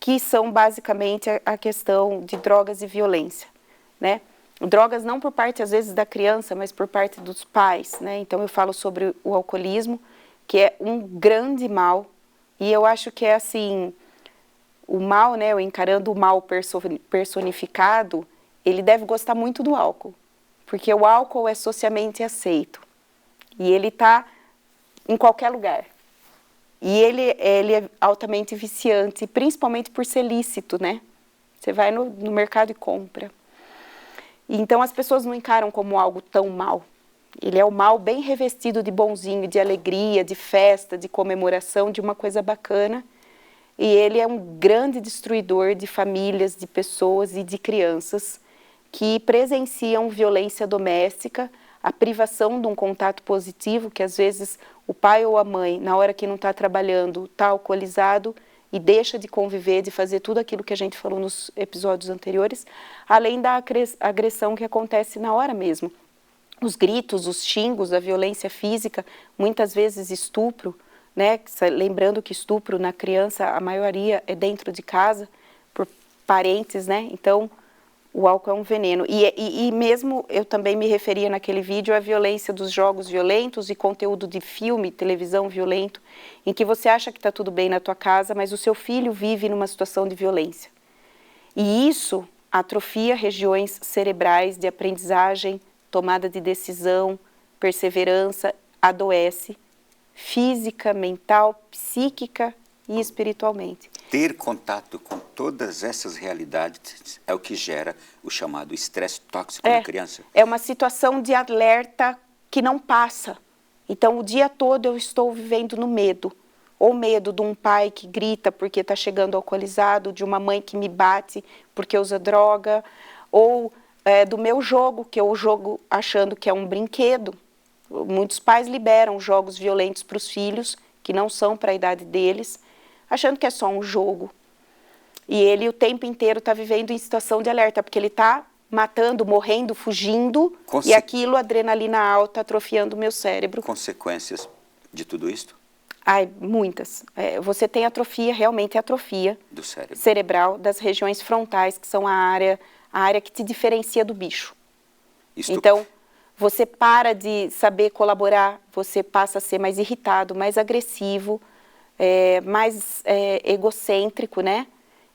que são basicamente a questão de drogas e violência, né? Drogas não por parte, às vezes, da criança, mas por parte dos pais, né? Então eu falo sobre o alcoolismo, que é um grande mal. E eu acho que é assim, o mal, né, eu encarando o mal personificado, ele deve gostar muito do álcool. Porque o álcool é socialmente aceito. E ele está em qualquer lugar. E ele é altamente viciante, principalmente por ser lícito, né? Você vai no mercado e compra. Então as pessoas não encaram como algo tão mal. Ele é o mal bem revestido de bonzinho, de alegria, de festa, de comemoração, de uma coisa bacana. E ele é um grande destruidor de famílias, de pessoas e de crianças, que presenciam violência doméstica, a privação de um contato positivo, que às vezes o pai ou a mãe, na hora que não está trabalhando, está alcoolizado e deixa de conviver, de fazer tudo aquilo que a gente falou nos episódios anteriores, além da agressão que acontece na hora mesmo. Os gritos, os xingos, a violência física, muitas vezes estupro, né? Lembrando que estupro na criança, a maioria é dentro de casa, por parentes, né? Então, o álcool é um veneno. E mesmo, eu também me referia naquele vídeo à violência dos jogos violentos e conteúdo de filme, televisão violento, em que você acha que está tudo bem na tua casa, mas o seu filho vive numa situação de violência. E isso atrofia regiões cerebrais de aprendizagem, tomada de decisão, perseverança, adoece física, mental, psíquica e espiritualmente. Ter contato com todas essas realidades é o que gera o chamado estresse tóxico na criança. É uma situação de alerta que não passa. Então, o dia todo eu estou vivendo no medo. Ou medo de um pai que grita porque está chegando alcoolizado, de uma mãe que me bate porque usa droga, ou do meu jogo, que eu jogo achando que é um brinquedo. Muitos pais liberam jogos violentos para os filhos, que não são para a idade deles, achando que é só um jogo. E ele o tempo inteiro está vivendo em situação de alerta, porque ele está matando, morrendo, fugindo, e aquilo, adrenalina alta, atrofiando o meu cérebro. Consequências de tudo isso? Ai, muitas. Você tem atrofia, realmente atrofia do cérebro cerebral, das regiões frontais, que são a área que te diferencia do bicho. Então, você para de saber colaborar, você passa a ser mais irritado, mais agressivo, mais egocêntrico, né?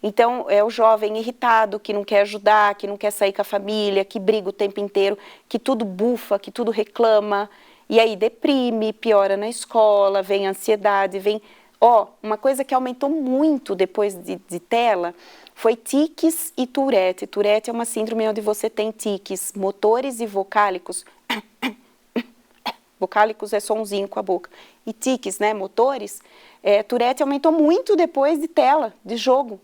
Então, é o jovem irritado, que não quer ajudar, que não quer sair com a família, que briga o tempo inteiro, que tudo bufa, que tudo reclama, e aí deprime, piora na escola, vem ansiedade, vem... uma coisa que aumentou muito depois de tela foi tiques e Tourette. Tourette é uma síndrome onde você tem tiques motores e vocálicos. Vocálicos é sonzinho com a boca. E tiques, né, motores. Tourette aumentou muito depois de tela, de jogo.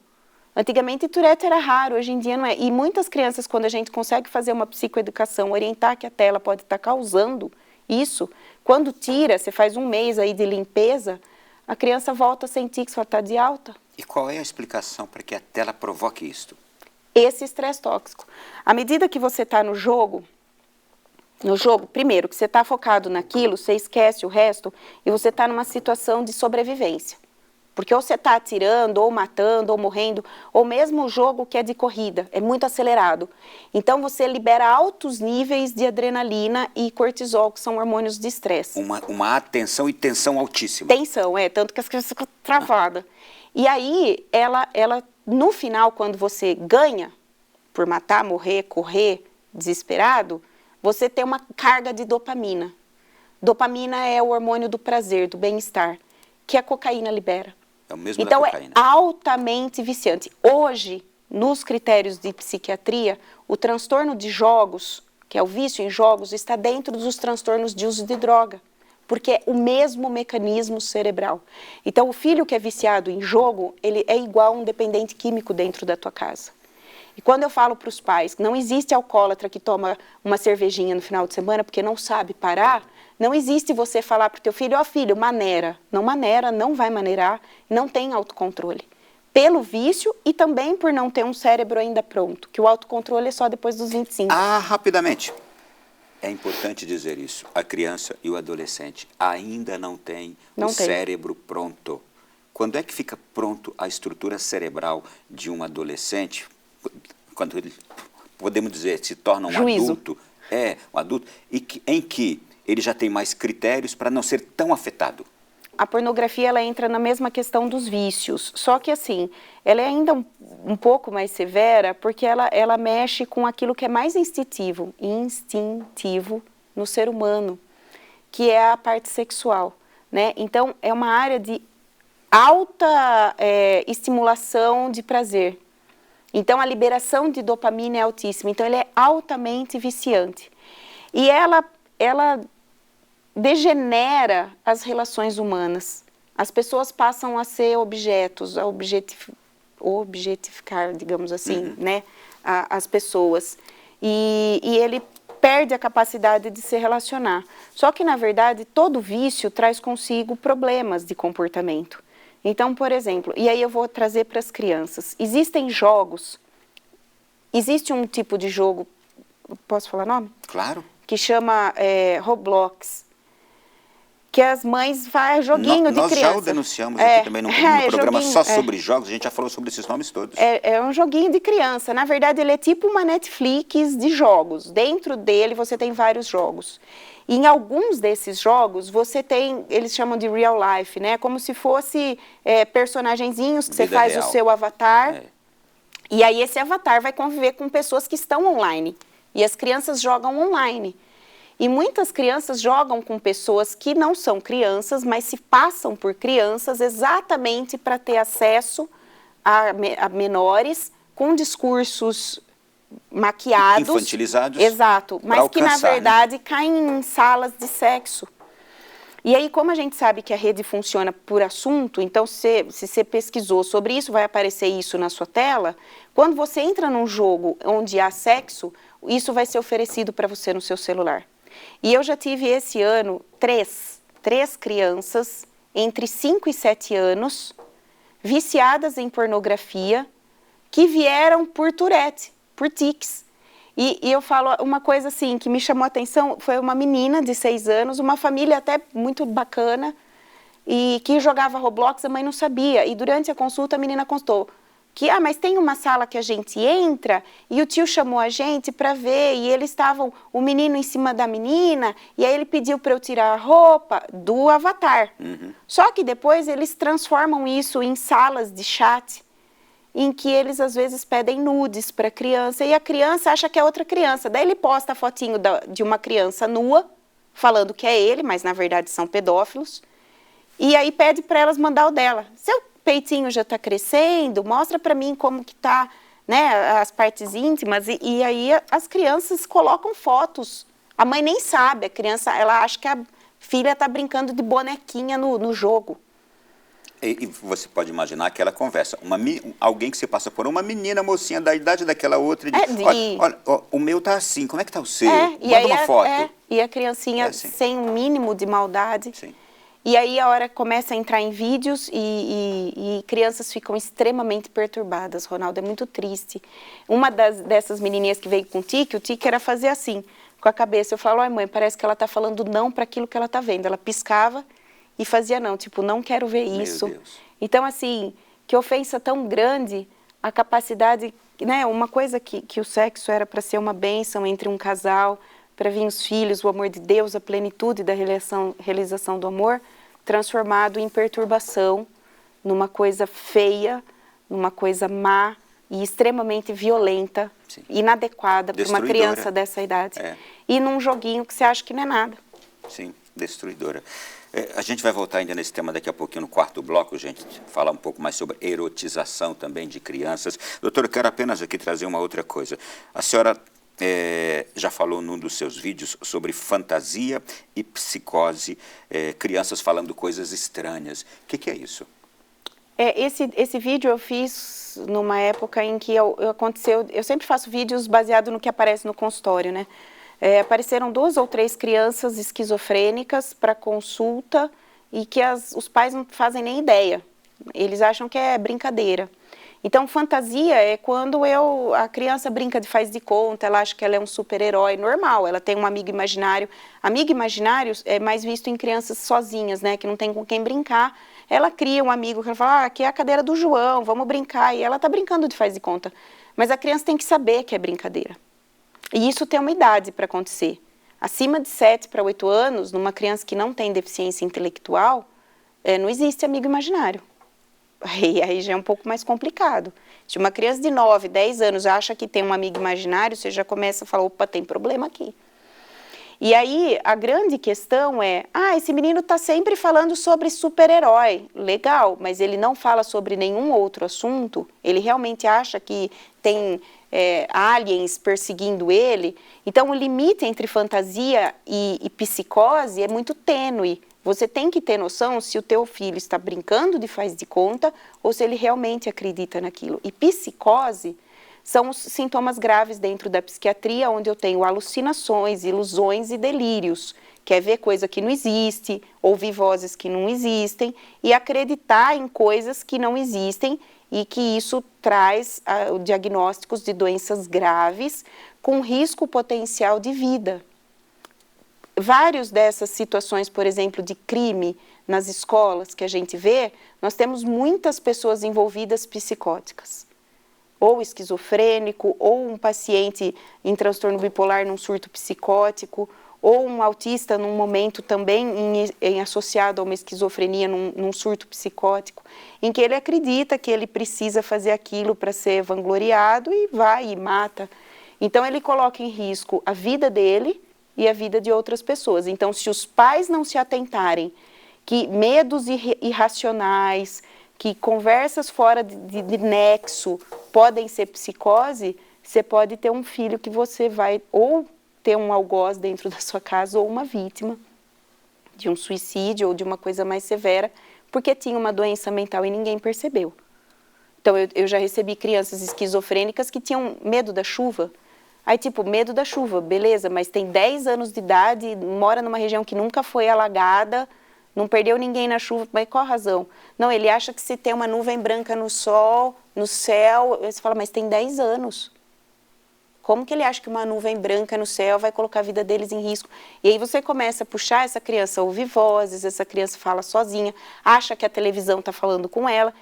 Antigamente Tourette era raro, hoje em dia não é. E muitas crianças, quando a gente consegue fazer uma psicoeducação, orientar que a tela pode estar causando isso, quando tira, você faz um mês aí de limpeza, a criança volta sem tiques, fala, tá de alta. E qual é a explicação para que a tela provoque isto? Esse estresse tóxico. À medida que você está no jogo, primeiro, que você está focado naquilo, você esquece o resto e você está numa situação de sobrevivência. Porque ou você está atirando, ou matando, ou morrendo, ou mesmo o jogo que é de corrida, é muito acelerado. Então você libera altos níveis de adrenalina e cortisol, que são hormônios de estresse. Uma atenção e tensão altíssima. Tensão, tanto que as crianças ficam travadas. E aí, ela, no final, quando você ganha, por matar, morrer, correr, desesperado, você tem uma carga de dopamina. Dopamina é o hormônio do prazer, do bem-estar, que a cocaína libera. É o mesmo então, da cocaína. É altamente viciante. Hoje, nos critérios de psiquiatria, o transtorno de jogos, que é o vício em jogos, está dentro dos transtornos de uso de droga, porque é o mesmo mecanismo cerebral. Então, o filho que é viciado em jogo, ele é igual a um dependente químico dentro da tua casa. E quando eu falo para os pais que não existe alcoólatra que toma uma cervejinha no final de semana porque não sabe parar, não existe você falar para o teu filho, filho, maneira. Não maneira, não vai maneirar, não tem autocontrole. Pelo vício e também por não ter um cérebro ainda pronto, que o autocontrole é só depois dos 25. Rapidamente. É importante dizer isso. A criança e o adolescente ainda não têm o cérebro pronto. Quando é que fica pronto a estrutura cerebral de um adolescente? Quando ele, podemos dizer, se torna um adulto. Um adulto em que ele já tem mais critérios para não ser tão afetado. A pornografia, ela entra na mesma questão dos vícios, só que assim, ela é ainda um pouco mais severa, porque ela mexe com aquilo que é mais instintivo no ser humano, que é a parte sexual, né? Então, é uma área de alta estimulação de prazer. Então, a liberação de dopamina é altíssima, então ele é altamente viciante. E ela degenera as relações humanas. As pessoas passam a ser objetos, a objetificar, digamos assim, né, as pessoas. e ele perde a capacidade de se relacionar. Só que, na verdade, todo vício traz consigo problemas de comportamento. Então, por exemplo, e aí eu vou trazer para as crianças, existem jogos, existe um tipo de jogo, posso falar nome? Claro. Que chama Roblox, que as mães fazem joguinho de criança. Nós já o denunciamos aqui também no programa só sobre jogos, a gente já falou sobre esses nomes todos. É um joguinho de criança, na verdade ele é tipo uma Netflix de jogos, dentro dele você tem vários jogos. E em alguns desses jogos você tem, eles chamam de real life, né? Como se fosse personagenzinhos que você faz o seu avatar, e aí esse avatar vai conviver com pessoas que estão online, e as crianças jogam online. E muitas crianças jogam com pessoas que não são crianças, mas se passam por crianças exatamente para ter acesso a menores com discursos maquiados. Infantilizados. Exato, mas que na verdade caem em salas de sexo. E aí, como a gente sabe que a rede funciona por assunto, então se você pesquisou sobre isso, vai aparecer isso na sua tela. Quando você entra num jogo onde há sexo, isso vai ser oferecido para você no seu celular. E eu já tive esse ano três crianças entre 5 e 7 anos, viciadas em pornografia, que vieram por Tourette, por tics. E eu falo uma coisa assim, que me chamou a atenção, foi uma menina de 6 anos, uma família até muito bacana, e que jogava Roblox, a mãe não sabia. E durante a consulta a menina contou que, mas tem uma sala que a gente entra, e o tio chamou a gente para ver, e eles estavam, o menino em cima da menina, e aí ele pediu para eu tirar a roupa do avatar. Só que depois eles transformam isso em salas de chat, em que eles às vezes pedem nudes para a criança, e a criança acha que é outra criança. Daí ele posta a fotinho de uma criança nua, falando que é ele, mas na verdade são pedófilos, e aí pede para elas mandar o dela. Seu peitinho já está crescendo, mostra para mim como que tá, né, as partes íntimas, e aí as crianças colocam fotos. A mãe nem sabe, a criança, ela acha que a filha está brincando de bonequinha no jogo. E você pode imaginar aquela conversa, alguém que se passa por uma menina, mocinha da idade daquela outra, e diz, olha, o meu tá assim, como é que tá o seu? Manda uma foto. E a criancinha assim, sem um mínimo de maldade. Sim. E aí a hora começa a entrar em vídeos e crianças ficam extremamente perturbadas, Ronaldo, é muito triste. Uma dessas menininhas que veio com o tique era fazer assim, com a cabeça. Eu falo, mãe, parece que ela tá falando não para aquilo que ela tá vendo. Ela piscava e fazia não, tipo, não quero ver isso. Meu Deus. Então, assim, que ofensa tão grande, a capacidade, né, uma coisa que o sexo era para ser uma bênção entre um casal, para vir os filhos, o amor de Deus, a plenitude da realização do amor, transformado em perturbação, numa coisa feia, numa coisa má e extremamente violenta, sim, inadequada para uma criança dessa idade. E num joguinho que você acha que não é nada. Sim, destruidora. A gente vai voltar ainda nesse tema daqui a pouquinho, no quarto bloco, gente, falar um pouco mais sobre erotização também de crianças. Doutora, eu quero apenas aqui trazer uma outra coisa. A senhora já falou num dos seus vídeos sobre fantasia e psicose, crianças falando coisas estranhas. O que é isso? Esse vídeo eu fiz numa época em que aconteceu, eu sempre faço vídeos baseados no que aparece no consultório, né? Apareceram 2 ou 3 crianças esquizofrênicas para consulta e que os pais não fazem nem ideia. Eles acham que é brincadeira. Então, fantasia é quando a criança brinca de faz de conta, ela acha que ela é um super-herói normal, ela tem um amigo imaginário. Amigo imaginário é mais visto em crianças sozinhas, né, que não tem com quem brincar. Ela cria um amigo que ela fala, aqui é a cadeira do João, vamos brincar. E ela está brincando de faz de conta. Mas a criança tem que saber que é brincadeira. E isso tem uma idade para acontecer. Acima de 7 para 8 anos, numa criança que não tem deficiência intelectual, não existe amigo imaginário. Aí já é um pouco mais complicado. Se uma criança de 9, 10 anos acha que tem um amigo imaginário, você já começa a falar, opa, tem problema aqui. E aí, a grande questão é, esse menino está sempre falando sobre super-herói. Legal, mas ele não fala sobre nenhum outro assunto? Ele realmente acha que tem aliens perseguindo ele? Então, o limite entre fantasia e psicose é muito tênue. Você tem que ter noção se o teu filho está brincando de faz de conta ou se ele realmente acredita naquilo. E psicose são os sintomas graves dentro da psiquiatria, onde eu tenho alucinações, ilusões e delírios. Quer ver coisa que não existe, ouvir vozes que não existem e acreditar em coisas que não existem e que isso traz diagnósticos de doenças graves com risco potencial de vida. Várias dessas situações, por exemplo, de crime nas escolas que a gente vê, nós temos muitas pessoas envolvidas psicóticas. Ou esquizofrênico, ou um paciente em transtorno bipolar num surto psicótico, ou um autista num momento também associado a uma esquizofrenia, num surto psicótico, em que ele acredita que ele precisa fazer aquilo para ser vangloriado e vai e mata. Então ele coloca em risco a vida dele e a vida de outras pessoas. Então, se os pais não se atentarem que medos irracionais, que conversas fora de nexo podem ser psicose, você pode ter um filho que você vai ou ter um algoz dentro da sua casa ou uma vítima de um suicídio ou de uma coisa mais severa, porque tinha uma doença mental e ninguém percebeu. Então, eu já recebi crianças esquizofrênicas que tinham medo da chuva. Aí, tipo, medo da chuva, beleza, mas tem 10 anos de idade, mora numa região que nunca foi alagada, não perdeu ninguém na chuva, mas qual a razão? Não, ele acha que se tem uma nuvem branca no sol, no céu, você fala, mas tem 10 anos. Como que ele acha que uma nuvem branca no céu vai colocar a vida deles em risco? E aí você começa a puxar, essa criança ouve vozes, essa criança fala sozinha, acha que a televisão está falando com ela,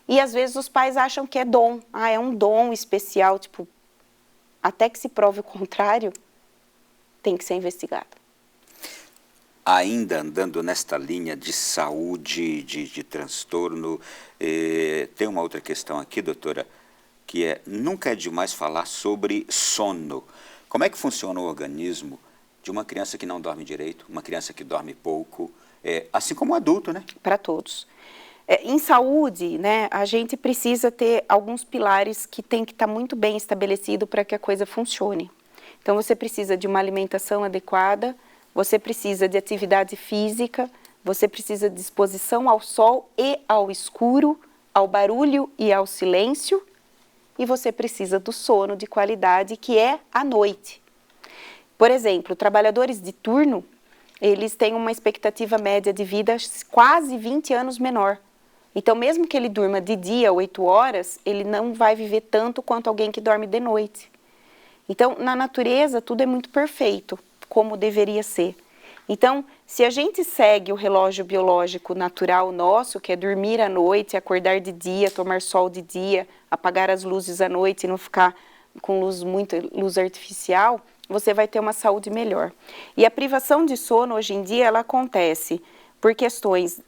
e às vezes os pais acham que é dom. Ah, é um dom especial, tipo, até que se prove o contrário, tem que ser investigado. Ainda andando nesta linha de saúde, de transtorno, tem uma outra questão aqui, doutora, que nunca é demais falar sobre sono. Como é que funciona o organismo de uma criança que não dorme direito, uma criança que dorme pouco, assim como o adulto, né? Para todos. Em saúde, né, a gente precisa ter alguns pilares que tem que estar muito bem estabelecido para que a coisa funcione. Então, você precisa de uma alimentação adequada, você precisa de atividade física, você precisa de exposição ao sol e ao escuro, ao barulho e ao silêncio, e você precisa do sono de qualidade, que é à noite. Por exemplo, trabalhadores de turno, eles têm uma expectativa média de vida quase 20 anos menor. Então, mesmo que ele durma de dia 8 horas, ele não vai viver tanto quanto alguém que dorme de noite. Então, na natureza, tudo é muito perfeito, como deveria ser. Então, se a gente segue o relógio biológico natural nosso, que é dormir à noite, acordar de dia, tomar sol de dia, apagar as luzes à noite e não ficar com muita luz artificial, você vai ter uma saúde melhor. E a privação de sono, hoje em dia, ela acontece por questões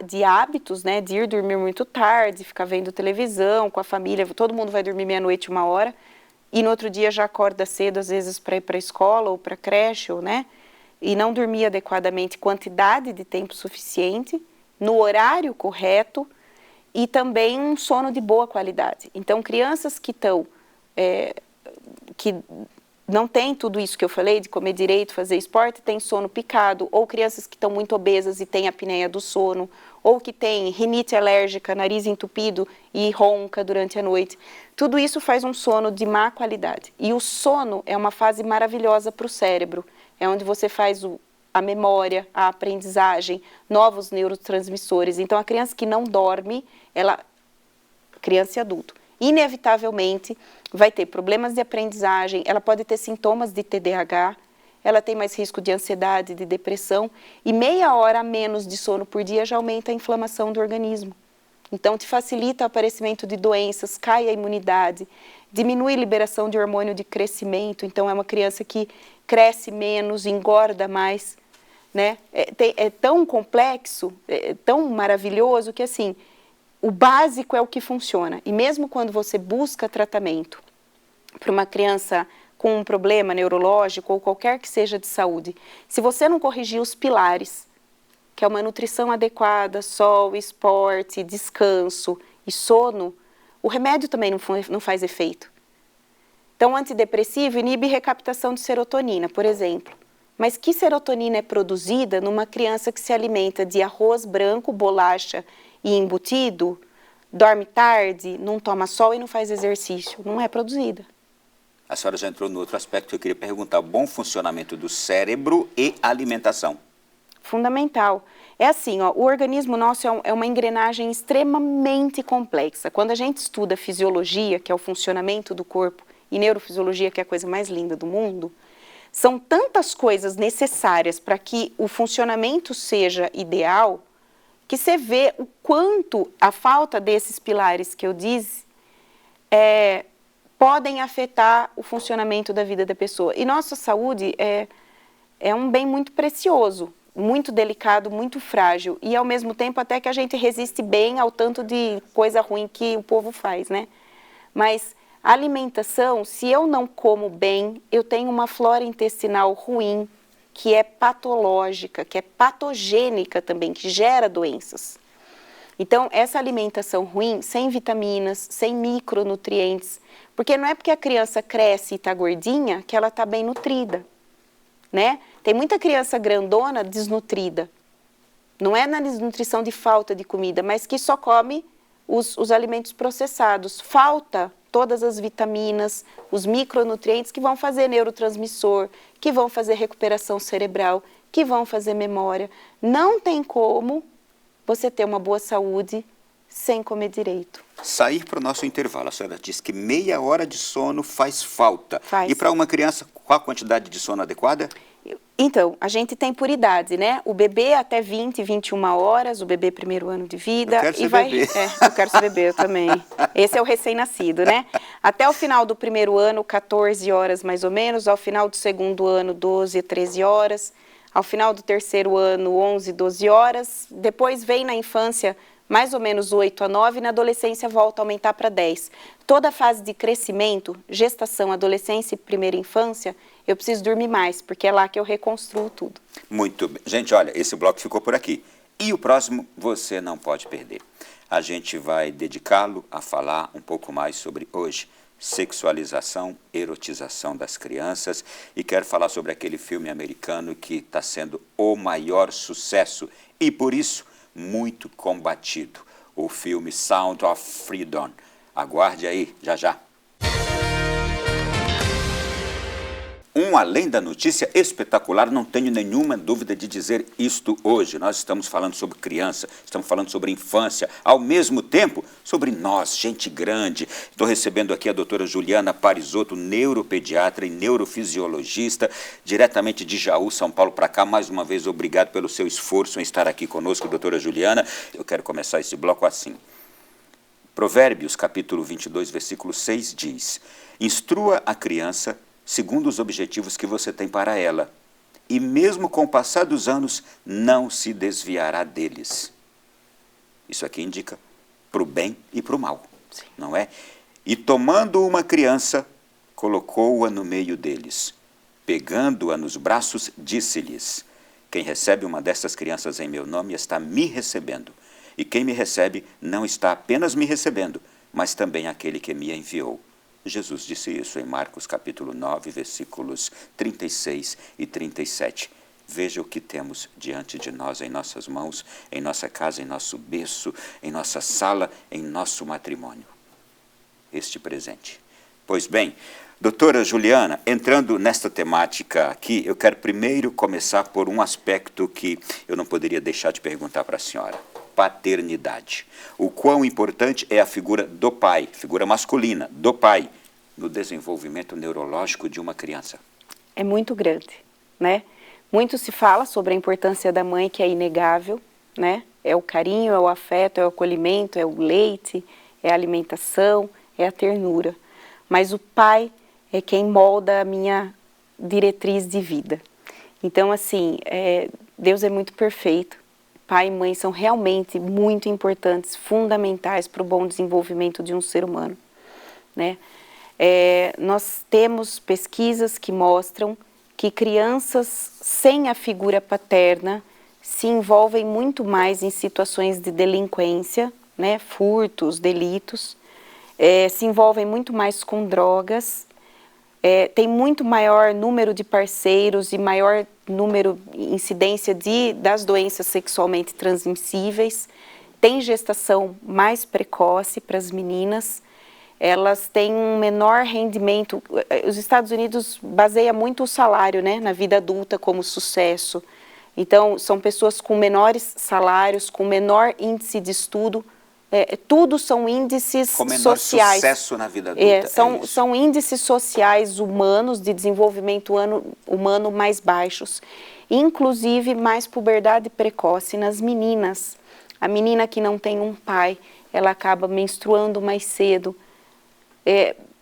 de hábitos, né, de ir dormir muito tarde, ficar vendo televisão com a família, todo mundo vai dormir meia-noite, 1 hora, e no outro dia já acorda cedo, às vezes para ir para a escola ou para a creche, né, e não dormir adequadamente, quantidade de tempo suficiente, no horário correto, e também um sono de boa qualidade. Então, crianças que não tem tudo isso que eu falei, de comer direito, fazer esporte, tem sono picado, ou crianças que estão muito obesas e têm apneia do sono, ou que têm rinite alérgica, nariz entupido e ronca durante a noite. Tudo isso faz um sono de má qualidade. E o sono é uma fase maravilhosa para o cérebro, é onde você faz a memória, a aprendizagem, novos neurotransmissores. Então, a criança que não dorme, criança e adulto, inevitavelmente vai ter problemas de aprendizagem, ela pode ter sintomas de TDAH, ela tem mais risco de ansiedade, de depressão, e meia hora a menos de sono por dia já aumenta a inflamação do organismo. Então, te facilita o aparecimento de doenças, cai a imunidade, diminui a liberação de hormônio de crescimento, então é uma criança que cresce menos, engorda mais, né? É tão complexo, tão maravilhoso que assim, o básico é o que funciona. E mesmo quando você busca tratamento para uma criança com um problema neurológico ou qualquer que seja de saúde, se você não corrigir os pilares, que é uma nutrição adequada, sol, esporte, descanso e sono, o remédio também não faz efeito. Então, o antidepressivo inibe recaptação de serotonina, por exemplo. Mas que serotonina é produzida numa criança que se alimenta de arroz branco, bolacha e embutido dorme tarde, não toma sol e não faz exercício, não é produzida. A senhora já entrou no outro aspecto que eu queria perguntar, o bom funcionamento do cérebro e alimentação. Fundamental. É assim, ó, o organismo nosso é uma engrenagem extremamente complexa. Quando a gente estuda fisiologia, que é o funcionamento do corpo, e neurofisiologia, que é a coisa mais linda do mundo, são tantas coisas necessárias para que o funcionamento seja ideal, que você vê o quanto a falta desses pilares que eu disse podem afetar o funcionamento da vida da pessoa. E nossa saúde é um bem muito precioso, muito delicado, muito frágil. E, ao mesmo tempo, até que a gente resiste bem ao tanto de coisa ruim que o povo faz, né? Mas a alimentação, se eu não como bem, eu tenho uma flora intestinal ruim, que é patológica, que é patogênica também, que gera doenças. Então, essa alimentação ruim, sem vitaminas, sem micronutrientes, porque não é porque a criança cresce e está gordinha que ela está bem nutrida, né? Tem muita criança grandona desnutrida. Não é na desnutrição de falta de comida, mas que só come os alimentos processados. Falta todas as vitaminas, os micronutrientes que vão fazer neurotransmissor, que vão fazer recuperação cerebral, que vão fazer memória. Não tem como você ter uma boa saúde sem comer direito. Sair para o nosso intervalo, a senhora disse que meia hora de sono faz falta. Faz. E para uma criança, qual a quantidade de sono adequada? Então, a gente tem por idade, né? O bebê até 20, 21 horas, o bebê primeiro ano de vida. Eu quero ser bebê. Eu quero ser bebê, eu também. Esse é o recém-nascido, né? Até o final do primeiro ano, 14 horas mais ou menos. Ao final do segundo ano, 12, 13 horas. Ao final do terceiro ano, 11, 12 horas. Depois vem na infância mais ou menos 8 a 9, na adolescência volta a aumentar para 10. Toda a fase de crescimento, gestação, adolescência e primeira infância, eu preciso dormir mais, porque é lá que eu reconstruo tudo. Muito bem. Gente, olha, esse bloco ficou por aqui. E o próximo você não pode perder. A gente vai dedicá-lo a falar um pouco mais sobre hoje, sexualização, erotização das crianças, e quero falar sobre aquele filme americano que está sendo o maior sucesso e, por isso, muito combatido. O filme Sound of Freedom. Aguarde aí, já já. Um Além da Notícia espetacular, não tenho nenhuma dúvida de dizer isto hoje. Nós estamos falando sobre criança, estamos falando sobre infância, ao mesmo tempo sobre nós, gente grande. Estou recebendo aqui a doutora Juliana Parisotto, neuropediatra e neurofisiologista, diretamente de Jaú, São Paulo, para cá. Mais uma vez, obrigado pelo seu esforço em estar aqui conosco, doutora Juliana. Eu quero começar esse bloco assim. Provérbios, capítulo 22, versículo 6, diz: instrua a criança segundo os objetivos que você tem para ela, e mesmo com o passar dos anos, não se desviará deles. Isso aqui indica para o bem e para o mal, sim, não é? E tomando uma criança, colocou-a no meio deles. Pegando-a nos braços, disse-lhes: quem recebe uma dessas crianças em meu nome está me recebendo. E quem me recebe não está apenas me recebendo, mas também aquele que me enviou. Jesus disse isso em Marcos capítulo 9, versículos 36 e 37. Veja o que temos diante de nós, em nossas mãos, em nossa casa, em nosso berço, em nossa sala, em nosso matrimônio. Este presente. Pois bem, doutora Juliana, entrando nesta temática aqui, eu quero primeiro começar por um aspecto que eu não poderia deixar de perguntar para a senhora. Paternidade. O quão importante é a figura do pai, figura masculina, do pai, no desenvolvimento neurológico de uma criança? É muito grande, né? Muito se fala sobre a importância da mãe, que é inegável, né? É o carinho, é o afeto, é o acolhimento, é o leite, é a alimentação, é a ternura. Mas o pai é quem molda a minha diretriz de vida. Então, assim, Deus é muito perfeito. Pai e mãe são realmente muito importantes, fundamentais para o bom desenvolvimento de um ser humano, né? Nós temos pesquisas que mostram que crianças sem a figura paterna se envolvem muito mais em situações de delinquência, né? Furtos, delitos, se envolvem muito mais com drogas, tem muito maior número de parceiros e maior incidência das doenças sexualmente transmissíveis, tem gestação mais precoce para as meninas, elas têm um menor rendimento. Os Estados Unidos baseia muito o salário, né, na vida adulta como sucesso. Então, são pessoas com menores salários, com menor índice de estudo, tudo são índices com menor sociais. Sucesso na vida adulta. São índices sociais humanos, de desenvolvimento humano mais baixos. Inclusive, mais puberdade precoce nas meninas. A menina que não tem um pai, ela acaba menstruando mais cedo.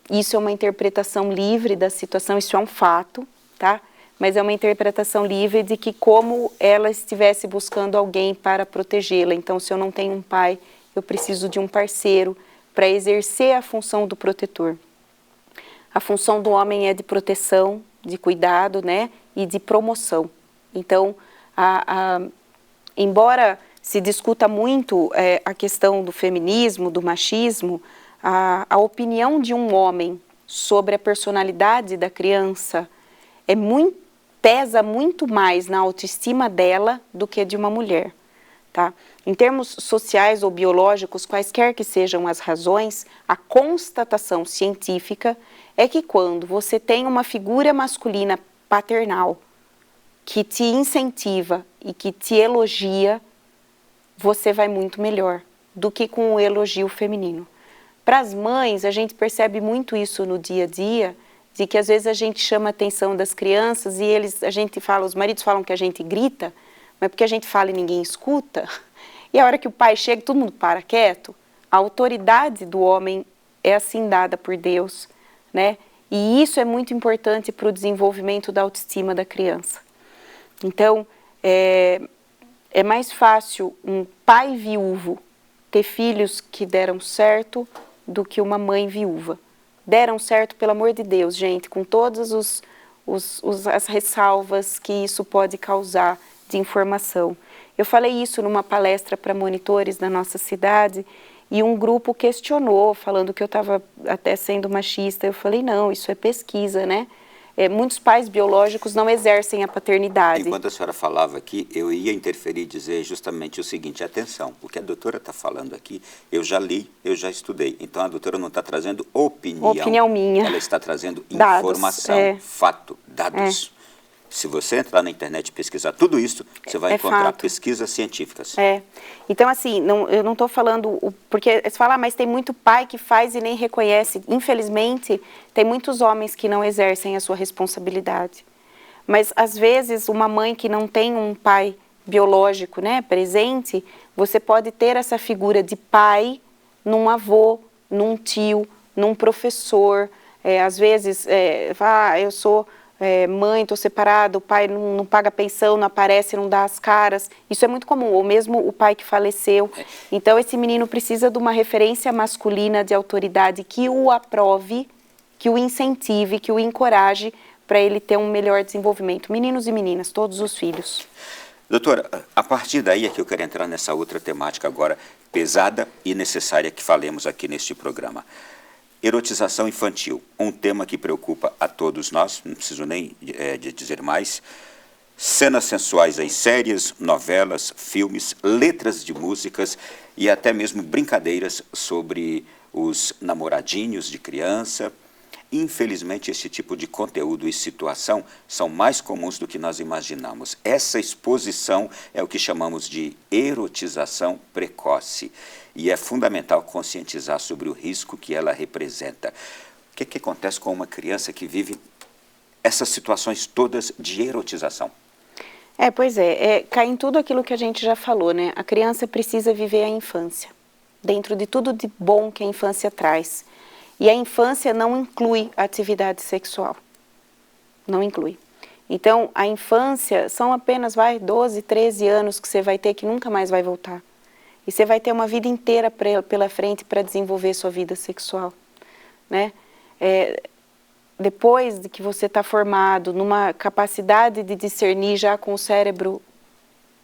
Isso é uma interpretação livre da situação, isso é um fato, tá? Mas é uma interpretação livre de que como ela estivesse buscando alguém para protegê-la. Então, se eu não tenho um pai, eu preciso de um parceiro para exercer a função do protetor. A função do homem é de proteção, de cuidado, né? E de promoção. Então, embora se discuta muito a questão do feminismo, do machismo, a opinião de um homem sobre a personalidade da criança pesa muito mais na autoestima dela do que de uma mulher, tá? Em termos sociais ou biológicos, quaisquer que sejam as razões, a constatação científica é que quando você tem uma figura masculina paternal que te incentiva e que te elogia, você vai muito melhor do que com o elogio feminino. Para as mães, a gente percebe muito isso no dia a dia, de que às vezes a gente chama a atenção das crianças e os maridos falam que a gente grita, mas porque a gente fala e ninguém escuta. E a hora que o pai chega, todo mundo para quieto. A autoridade do homem é assim dada por Deus, né? E isso é muito importante para o desenvolvimento da autoestima da criança. Então, é mais fácil um pai viúvo ter filhos que deram certo do que uma mãe viúva. Deram certo, pelo amor de Deus, gente, com todas as ressalvas que isso pode causar de informação. Eu falei isso numa palestra para monitores da nossa cidade e um grupo questionou, falando que eu estava até sendo machista. Eu falei, não, isso é pesquisa, né? Muitos pais biológicos não exercem a paternidade. Enquanto a senhora falava aqui, eu ia interferir e dizer justamente o seguinte: atenção, o que a doutora está falando aqui, eu já li, eu já estudei. Então a doutora não está trazendo opinião. Opinião minha. Ela está trazendo dados, informação, fato, dados. Se você entrar na internet e pesquisar tudo isso, você vai encontrar fato. Pesquisas científicas. Então, assim, eu não estou falando... Porque você fala, mas tem muito pai que faz e nem reconhece. Infelizmente, tem muitos homens que não exercem a sua responsabilidade. Mas, às vezes, uma mãe que não tem um pai biológico, né, presente, você pode ter essa figura de pai num avô, num tio, num professor. Às vezes, eu sou... mãe, estou separada, o pai não paga pensão, não aparece, não dá as caras. Isso é muito comum, ou mesmo o pai que faleceu. Então, esse menino precisa de uma referência masculina de autoridade que o aprove, que o incentive, que o encoraje para ele ter um melhor desenvolvimento. Meninos e meninas, todos os filhos. Doutora, a partir daí é que eu quero entrar nessa outra temática agora, pesada e necessária que falemos aqui neste programa. Erotização infantil, um tema que preocupa a todos nós, não preciso nem de dizer mais. Cenas sensuais em séries, novelas, filmes, letras de músicas e até mesmo brincadeiras sobre os namoradinhos de criança. Infelizmente, esse tipo de conteúdo e situação são mais comuns do que nós imaginamos. Essa exposição é o que chamamos de erotização precoce. E é fundamental conscientizar sobre o risco que ela representa. O que acontece com uma criança que vive essas situações todas de erotização? Cai em tudo aquilo que a gente já falou, né? A criança precisa viver a infância, dentro de tudo de bom que a infância traz. E a infância não inclui a atividade sexual. Não inclui. Então, a infância são apenas 12, 13 anos que você vai ter que nunca mais vai voltar. E você vai ter uma vida inteira pela frente para desenvolver sua vida sexual, né? Depois de que você está formado numa capacidade de discernir já com o cérebro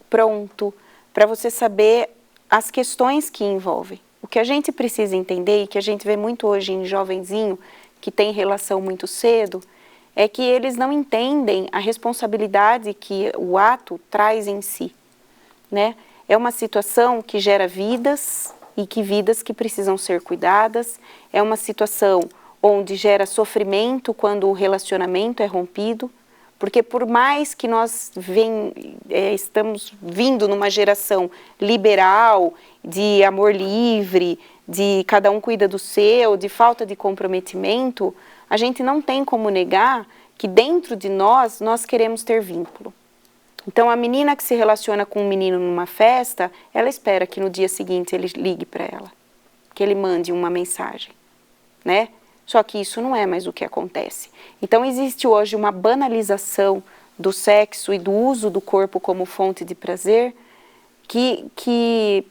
pronto, para você saber as questões que envolvem. O que a gente precisa entender, e que a gente vê muito hoje em jovenzinho, que tem relação muito cedo, é que eles não entendem a responsabilidade que o ato traz em si, né? é uma situação que gera vidas e que vidas que precisam ser cuidadas, é uma situação onde gera sofrimento quando o relacionamento é rompido, porque por mais que nós estamos vindo numa geração liberal, de amor livre, de cada um cuida do seu, de falta de comprometimento, a gente não tem como negar que dentro de nós queremos ter vínculo. Então a menina que se relaciona com um menino numa festa, ela espera que no dia seguinte ele ligue para ela, que ele mande uma mensagem, né? Só que isso não é mais o que acontece. Então existe hoje uma banalização do sexo e do uso do corpo como fonte de prazer que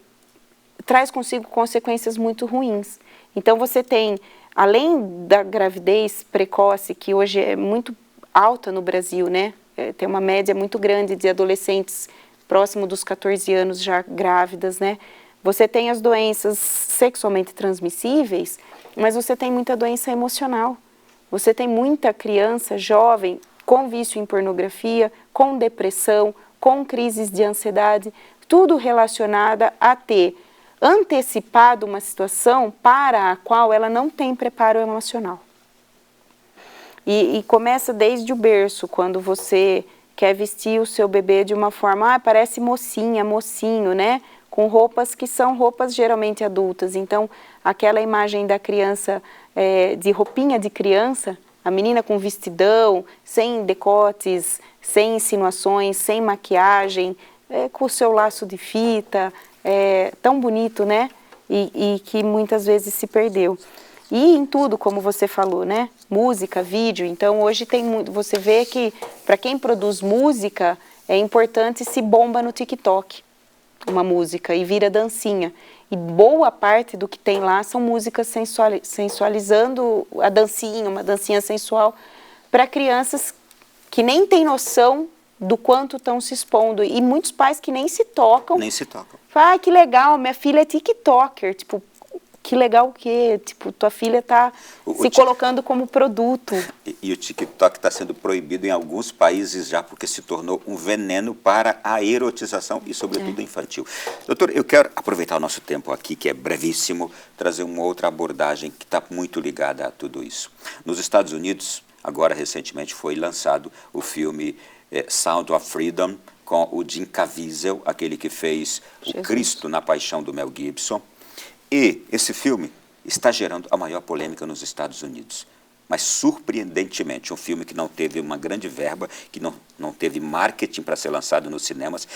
traz consigo consequências muito ruins. Então você tem, além da gravidez precoce, que hoje é muito alta no Brasil, né? Tem uma média muito grande de adolescentes próximo dos 14 anos já grávidas, né? Você tem as doenças sexualmente transmissíveis, mas você tem muita doença emocional. Você tem muita criança jovem com vício em pornografia, com depressão, com crises de ansiedade, tudo relacionada a ter antecipado uma situação para a qual ela não tem preparo emocional. E começa desde o berço, quando você quer vestir o seu bebê de uma forma, parece mocinha, mocinho, né? Com roupas que são roupas geralmente adultas. Então, aquela imagem da criança, de roupinha de criança, a menina com vestidão, sem decotes, sem insinuações, sem maquiagem, com o seu laço de fita, tão bonito, né? E que muitas vezes se perdeu. E em tudo, como você falou, né? Música, vídeo. Então, hoje tem muito. Você vê que, para quem produz música, é importante se bomba no TikTok uma música e vira dancinha. E boa parte do que tem lá são músicas sensualizando a dancinha, uma dancinha sensual, para crianças que nem têm noção do quanto estão se expondo. E muitos pais que nem se tocam. Nem se tocam. Ah, que legal, minha filha é TikToker. Tipo, que legal o quê? Tipo, tua filha está se colocando como produto. E o TikTok está sendo proibido em alguns países já, porque se tornou um veneno para a erotização e, sobretudo, infantil. Doutor, eu quero aproveitar o nosso tempo aqui, que é brevíssimo, trazer uma outra abordagem que está muito ligada a tudo isso. Nos Estados Unidos, agora recentemente foi lançado o filme Sound of Freedom, com o Jim Caviezel, aquele que fez o Cristo na Paixão do Mel Gibson. E esse filme está gerando a maior polêmica nos Estados Unidos. Mas, surpreendentemente, um filme que não teve uma grande verba, que não teve marketing para ser lançado nos cinemas,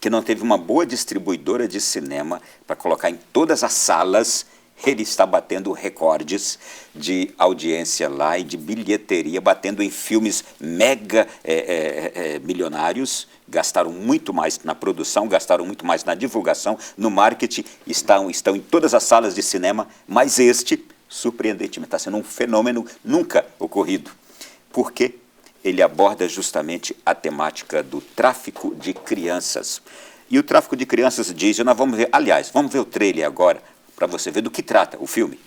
que não teve uma boa distribuidora de cinema para colocar em todas as salas, ele está batendo recordes de audiência lá e de bilheteria, batendo em filmes mega milionários. Gastaram muito mais na produção, gastaram muito mais na divulgação, no marketing, estão em todas as salas de cinema, mas este, surpreendentemente, está sendo um fenômeno nunca ocorrido. Por quê? Ele aborda justamente a temática do tráfico de crianças. E o tráfico de crianças diz, nós vamos ver, aliás, vamos ver o trailer agora, para você ver do que trata o filme.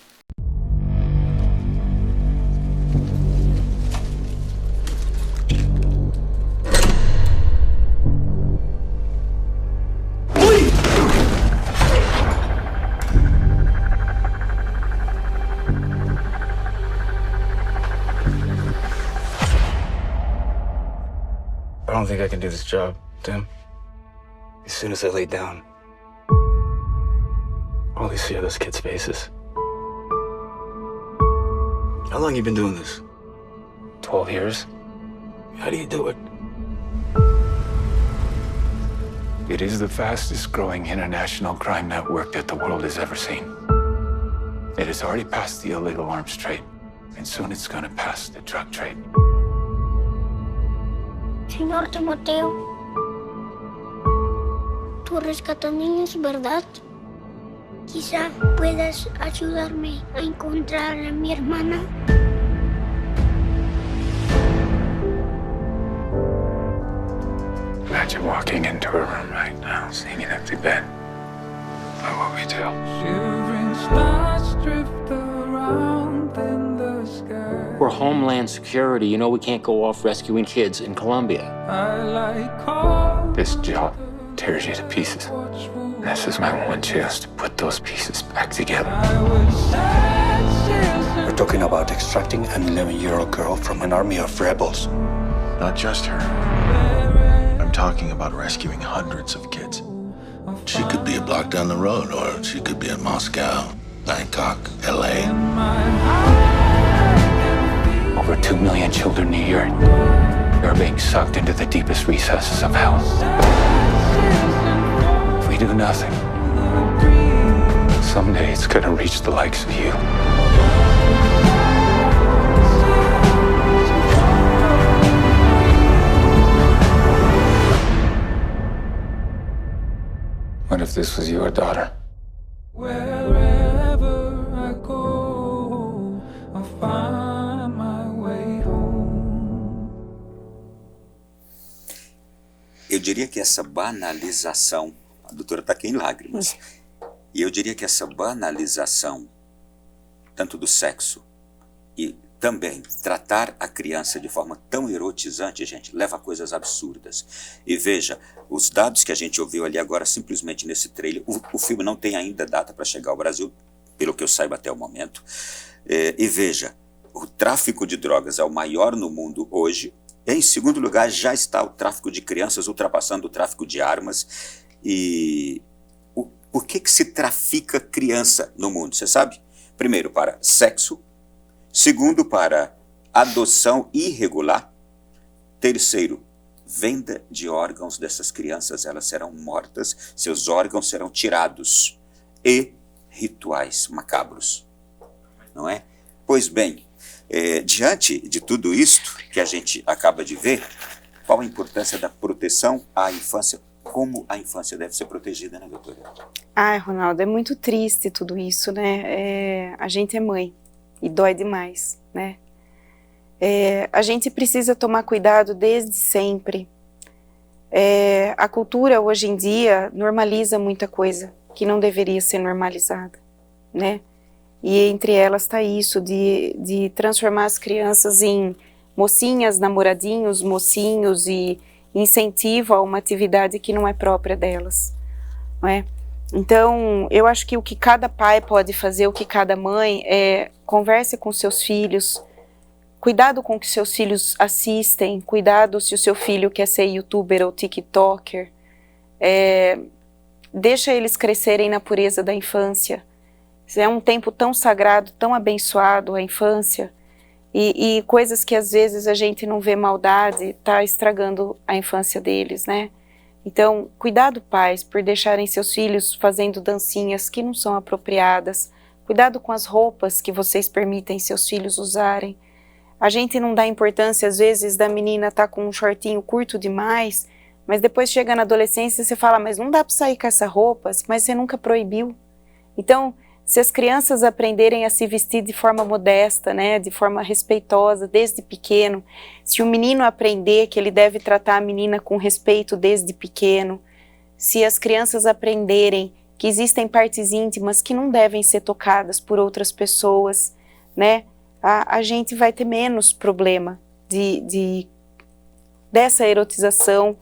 I don't think I can do this job, Tim. As soon as I lay down, all I see are those kids' faces. How long you been doing this? 12 years. How do you do it? It is the fastest growing international crime network that the world has ever seen. It has already passed the illegal arms trade, and soon it's gonna pass the drug trade. Señor Timoteo, tú rescatas niños, ¿verdad? Quizá puedas ayudarme a encontrar a mi hermana. Imagine walking into a room right now, seeing an empty bed. What will we do? Shivering stars drift around in the sky. We're Homeland Security. You know we can't go off rescuing kids in Colombia. I like all This job tears you to pieces. And this is my one chance to put those pieces back together. We're talking about extracting an 11-year-old girl from an army of rebels. Not just her. I'm talking about rescuing hundreds of kids. She could be a block down the road, or she could be in Moscow, Bangkok, LA. Over 2 million children a year are being sucked into the deepest recesses of hell. If we do nothing, someday it's gonna reach the likes of you. What if this was your daughter? Wherever I go, I'll find my way home. Eu diria que essa banalização, a doutora está aqui em lágrimas, e eu diria que essa banalização, tanto do sexo e também tratar a criança de forma tão erotizante, gente, leva a coisas absurdas. E veja, os dados que a gente ouviu ali agora, simplesmente nesse trailer, o filme não tem ainda data para chegar ao Brasil, pelo que eu saiba até o momento. E veja, o tráfico de drogas é o maior no mundo hoje. Em segundo lugar, já está o tráfico de crianças ultrapassando o tráfico de armas. E por que se trafica criança no mundo, você sabe? Primeiro, para sexo. Segundo, para adoção irregular. Terceiro, venda de órgãos dessas crianças. Elas serão mortas, seus órgãos serão tirados. E rituais macabros, não é? Pois bem, diante de tudo isto que a gente acaba de ver, qual a importância da proteção à infância? Como a infância deve ser protegida, né, doutora? Ai, Ronaldo, é muito triste tudo isso, né? A gente é mãe. E dói demais, né? A gente precisa tomar cuidado desde sempre. A cultura hoje em dia normaliza muita coisa que não deveria ser normalizada, né? E entre elas está isso de transformar as crianças em mocinhas, namoradinhos, mocinhos e incentivo a uma atividade que não é própria delas, não é? Então, eu acho que o que cada pai pode fazer, o que cada mãe, converse com seus filhos, cuidado com o que seus filhos assistem, cuidado se o seu filho quer ser youtuber ou tiktoker, deixa eles crescerem na pureza da infância. É um tempo tão sagrado, tão abençoado a infância, e coisas que às vezes a gente não vê maldade, está estragando a infância deles, né? Então, cuidado, pais, por deixarem seus filhos fazendo dancinhas que não são apropriadas. Cuidado com as roupas que vocês permitem seus filhos usarem. A gente não dá importância, às vezes, da menina estar com um shortinho curto demais, mas depois chega na adolescência e você fala, mas não dá para sair com essa roupa, mas você nunca proibiu. Então, se as crianças aprenderem a se vestir de forma modesta, né, de forma respeitosa, desde pequeno, se o menino aprender que ele deve tratar a menina com respeito desde pequeno, se as crianças aprenderem que existem partes íntimas que não devem ser tocadas por outras pessoas, né, a gente vai ter menos problema dessa erotização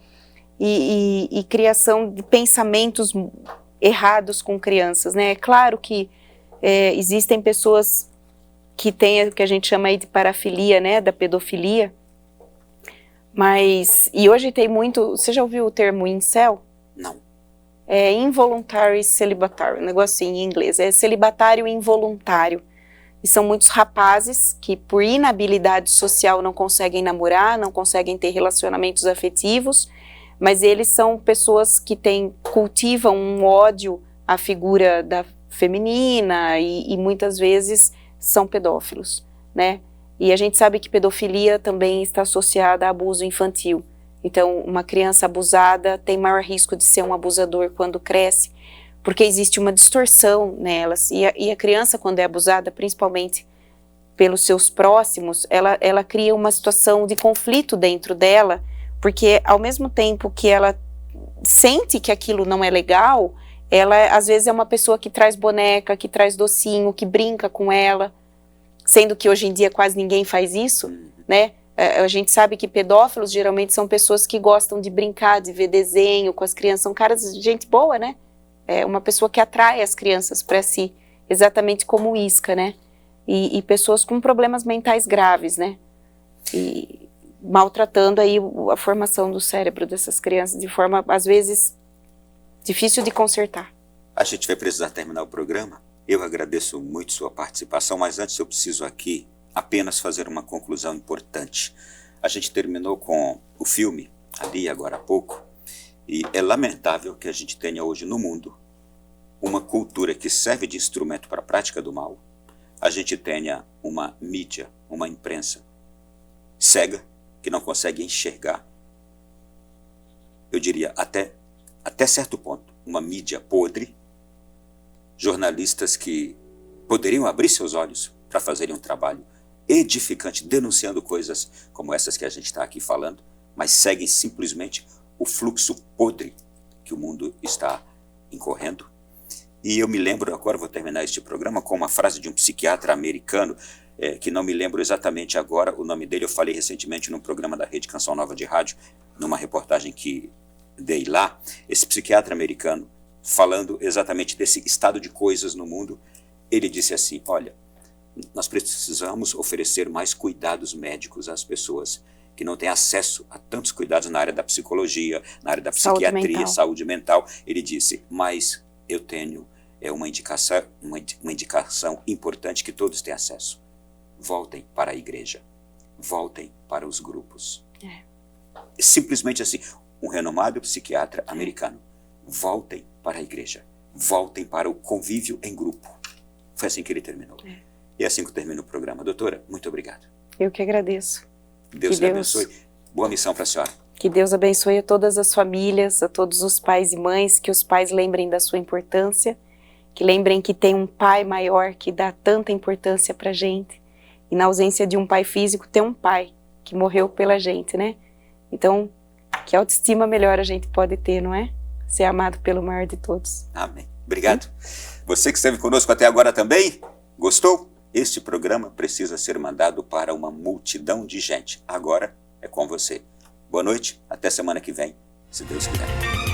e criação de pensamentos errados com crianças, né? É claro que existem pessoas que têm o que a gente chama aí de parafilia, né, da pedofilia, e hoje tem muito, você já ouviu o termo incel? Não. É involuntary celibatário, um negocinho em inglês, é celibatário involuntário, e são muitos rapazes que por inabilidade social não conseguem namorar, não conseguem ter relacionamentos afetivos, mas eles são pessoas que cultivam um ódio à figura da feminina e muitas vezes são pedófilos, né? E a gente sabe que pedofilia também está associada a abuso infantil. Então, uma criança abusada tem maior risco de ser um abusador quando cresce, porque existe uma distorção nelas. E a criança, quando é abusada, principalmente pelos seus próximos, ela cria uma situação de conflito dentro dela, porque ao mesmo tempo que ela sente que aquilo não é legal, ela às vezes é uma pessoa que traz boneca, que traz docinho, que brinca com ela, sendo que hoje em dia quase ninguém faz isso, né? A gente sabe que pedófilos geralmente são pessoas que gostam de brincar, de ver desenho com as crianças, são caras de gente boa, né? É uma pessoa que atrai as crianças para si, exatamente como isca, né? E pessoas com problemas mentais graves, né? E maltratando aí a formação do cérebro dessas crianças de forma, às vezes, difícil de consertar. A gente vai precisar terminar o programa. Eu agradeço muito sua participação, mas antes eu preciso aqui apenas fazer uma conclusão importante. A gente terminou com o filme, ali agora há pouco, e é lamentável que a gente tenha hoje no mundo uma cultura que serve de instrumento para a prática do mal. A gente tenha uma mídia, uma imprensa cega, que não consegue enxergar, eu diria até certo ponto, uma mídia podre, jornalistas que poderiam abrir seus olhos para fazerem um trabalho edificante, denunciando coisas como essas que a gente está aqui falando, mas seguem simplesmente o fluxo podre que o mundo está incorrendo. E eu me lembro, agora vou terminar este programa com uma frase de um psiquiatra americano, que não me lembro exatamente agora o nome dele. Eu falei recentemente num programa da Rede Canção Nova de Rádio, numa reportagem que dei lá, esse psiquiatra americano, falando exatamente desse estado de coisas no mundo, ele disse assim: olha, nós precisamos oferecer mais cuidados médicos às pessoas que não têm acesso a tantos cuidados na área da psicologia, na área da psiquiatria, saúde mental. Ele disse, mas eu tenho uma indicação importante que todos têm acesso. Voltem para a igreja, voltem para os grupos. Simplesmente assim, um renomado psiquiatra americano. Voltem para a igreja, voltem para o convívio em grupo. Foi assim que ele terminou. E é assim que termina o programa. Doutora, muito obrigado. Eu que agradeço. Deus lhe abençoe. Boa missão para a senhora. Que Deus abençoe a todas as famílias, a todos os pais e mães, que os pais lembrem da sua importância, que lembrem que tem um pai maior que dá tanta importância para a gente. E na ausência de um pai físico, tem um pai que morreu pela gente, né? Então, que autoestima melhor a gente pode ter, não é? Ser amado pelo maior de todos. Amém. Obrigado. Você que esteve conosco até agora também, gostou? Este programa precisa ser mandado para uma multidão de gente. Agora é com você. Boa noite, até semana que vem, se Deus quiser.